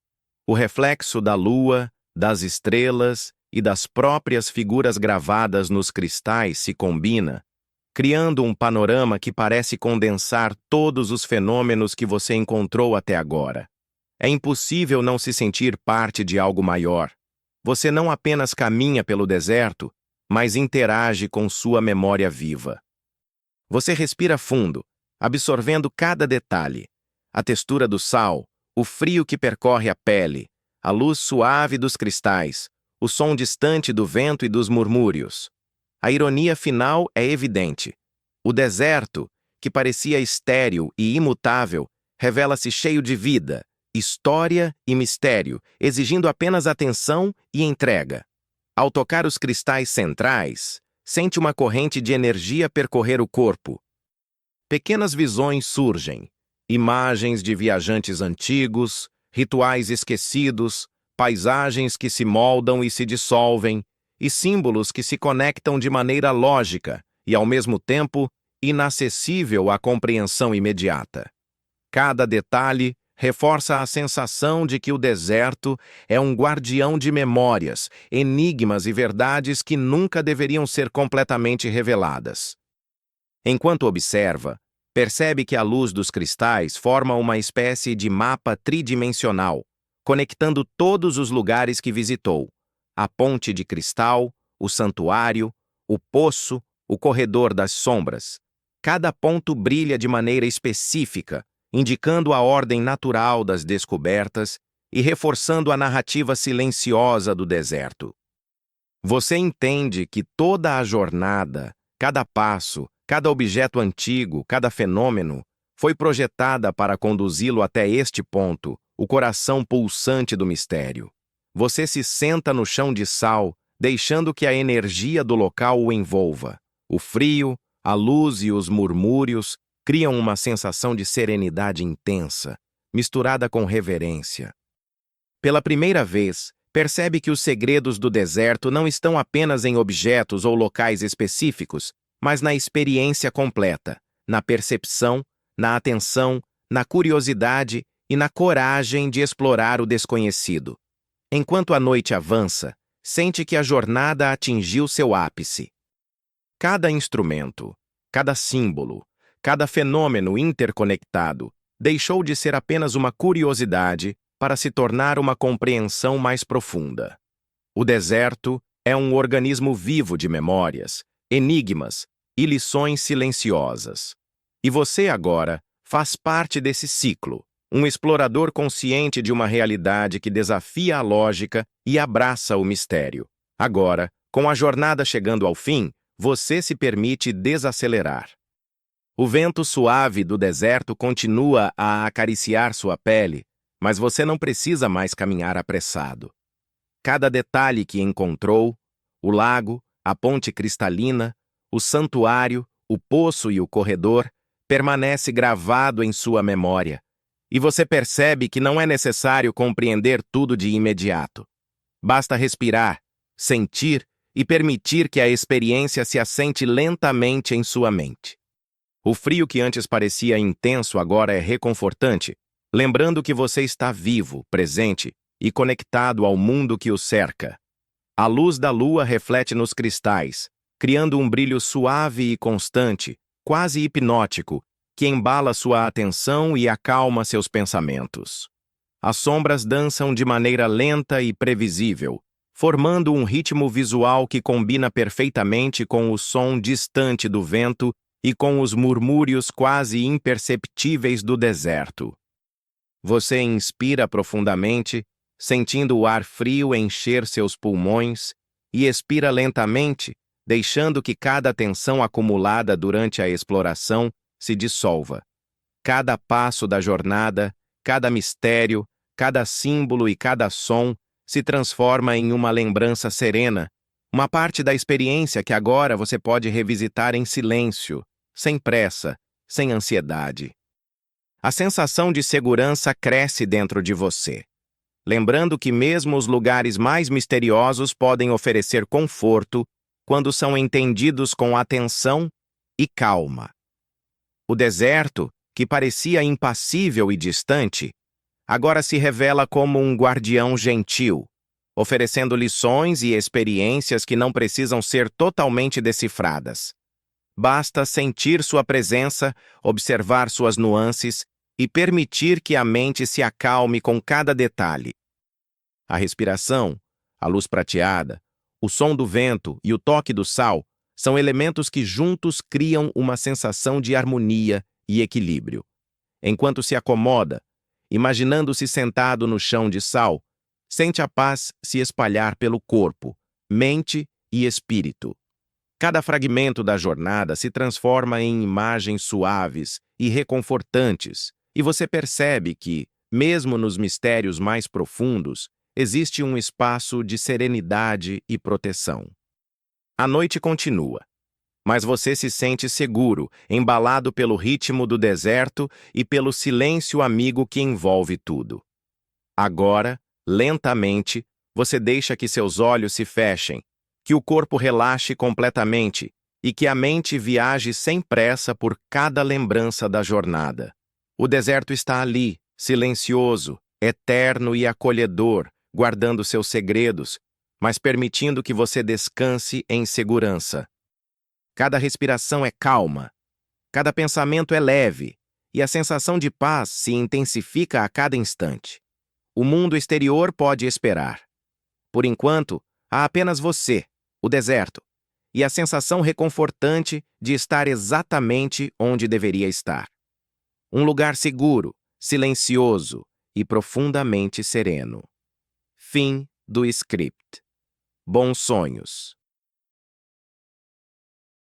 O reflexo da lua, das estrelas e das próprias figuras gravadas nos cristais se combina, criando um panorama que parece condensar todos os fenômenos que você encontrou até agora. É impossível não se sentir parte de algo maior. Você não apenas caminha pelo deserto, mas interage com sua memória viva. Você respira fundo, absorvendo cada detalhe: a textura do sal, o frio que percorre a pele, a luz suave dos cristais, o som distante do vento e dos murmúrios. A ironia final é evidente. O deserto, que parecia estéril e imutável, revela-se cheio de vida, história e mistério, exigindo apenas atenção e entrega. Ao tocar os cristais centrais, sente uma corrente de energia percorrer o corpo. Pequenas visões surgem, imagens de viajantes antigos, rituais esquecidos, paisagens que se moldam e se dissolvem, e símbolos que se conectam de maneira lógica e, ao mesmo tempo, inacessível à compreensão imediata. Cada detalhe reforça a sensação de que o deserto é um guardião de memórias, enigmas e verdades que nunca deveriam ser completamente reveladas. Enquanto observa, percebe que a luz dos cristais forma uma espécie de mapa tridimensional, conectando todos os lugares que visitou: a ponte de cristal, o santuário, o poço, o corredor das sombras. Cada ponto brilha de maneira específica, indicando a ordem natural das descobertas e reforçando a narrativa silenciosa do deserto. Você entende que toda a jornada, cada passo, cada objeto antigo, cada fenômeno, foi projetada para conduzi-lo até este ponto, o coração pulsante do mistério. Você se senta no chão de sal, deixando que a energia do local o envolva. O frio, a luz e os murmúrios criam uma sensação de serenidade intensa, misturada com reverência. Pela primeira vez, percebe que os segredos do deserto não estão apenas em objetos ou locais específicos, mas na experiência completa, na percepção, na atenção, na curiosidade e na coragem de explorar o desconhecido. Enquanto a noite avança, sente que a jornada atingiu seu ápice. Cada instrumento, cada símbolo, cada fenômeno interconectado deixou de ser apenas uma curiosidade para se tornar uma compreensão mais profunda. O deserto é um organismo vivo de memórias, enigmas e lições silenciosas. E você agora faz parte desse ciclo, um explorador consciente de uma realidade que desafia a lógica e abraça o mistério. Agora, com a jornada chegando ao fim, você se permite desacelerar. O vento suave do deserto continua a acariciar sua pele, mas você não precisa mais caminhar apressado. Cada detalhe que encontrou, o lago, a ponte cristalina, o santuário, o poço e o corredor, permanece gravado em sua memória, e você percebe que não é necessário compreender tudo de imediato. Basta respirar, sentir e permitir que a experiência se assente lentamente em sua mente. O frio que antes parecia intenso agora é reconfortante, lembrando que você está vivo, presente e conectado ao mundo que o cerca. A luz da lua reflete nos cristais, criando um brilho suave e constante, quase hipnótico, que embala sua atenção e acalma seus pensamentos. As sombras dançam de maneira lenta e previsível, formando um ritmo visual que combina perfeitamente com o som distante do vento e com os murmúrios quase imperceptíveis do deserto. Você inspira profundamente, sentindo o ar frio encher seus pulmões, e expira lentamente, deixando que cada tensão acumulada durante a exploração se dissolva. Cada passo da jornada, cada mistério, cada símbolo e cada som se transforma em uma lembrança serena, uma parte da experiência que agora você pode revisitar em silêncio, sem pressa, sem ansiedade. A sensação de segurança cresce dentro de você, lembrando que mesmo os lugares mais misteriosos podem oferecer conforto quando são entendidos com atenção e calma. O deserto, que parecia impassível e distante, agora se revela como um guardião gentil, oferecendo lições e experiências que não precisam ser totalmente decifradas. Basta sentir sua presença, observar suas nuances e permitir que a mente se acalme com cada detalhe. A respiração, a luz prateada, o som do vento e o toque do sal são elementos que juntos criam uma sensação de harmonia e equilíbrio. Enquanto se acomoda, imaginando-se sentado no chão de sal, sente a paz se espalhar pelo corpo, mente e espírito. Cada fragmento da jornada se transforma em imagens suaves e reconfortantes, e você percebe que, mesmo nos mistérios mais profundos, existe um espaço de serenidade e proteção. A noite continua, mas você se sente seguro, embalado pelo ritmo do deserto e pelo silêncio amigo que envolve tudo. Agora, lentamente, você deixa que seus olhos se fechem, que o corpo relaxe completamente e que a mente viaje sem pressa por cada lembrança da jornada. O deserto está ali, silencioso, eterno e acolhedor, guardando seus segredos, mas permitindo que você descanse em segurança. Cada respiração é calma, cada pensamento é leve, e a sensação de paz se intensifica a cada instante. O mundo exterior pode esperar. Por enquanto, há apenas você, o deserto, e a sensação reconfortante de estar exatamente onde deveria estar. Um lugar seguro, silencioso e profundamente sereno. Fim do script. Bons sonhos.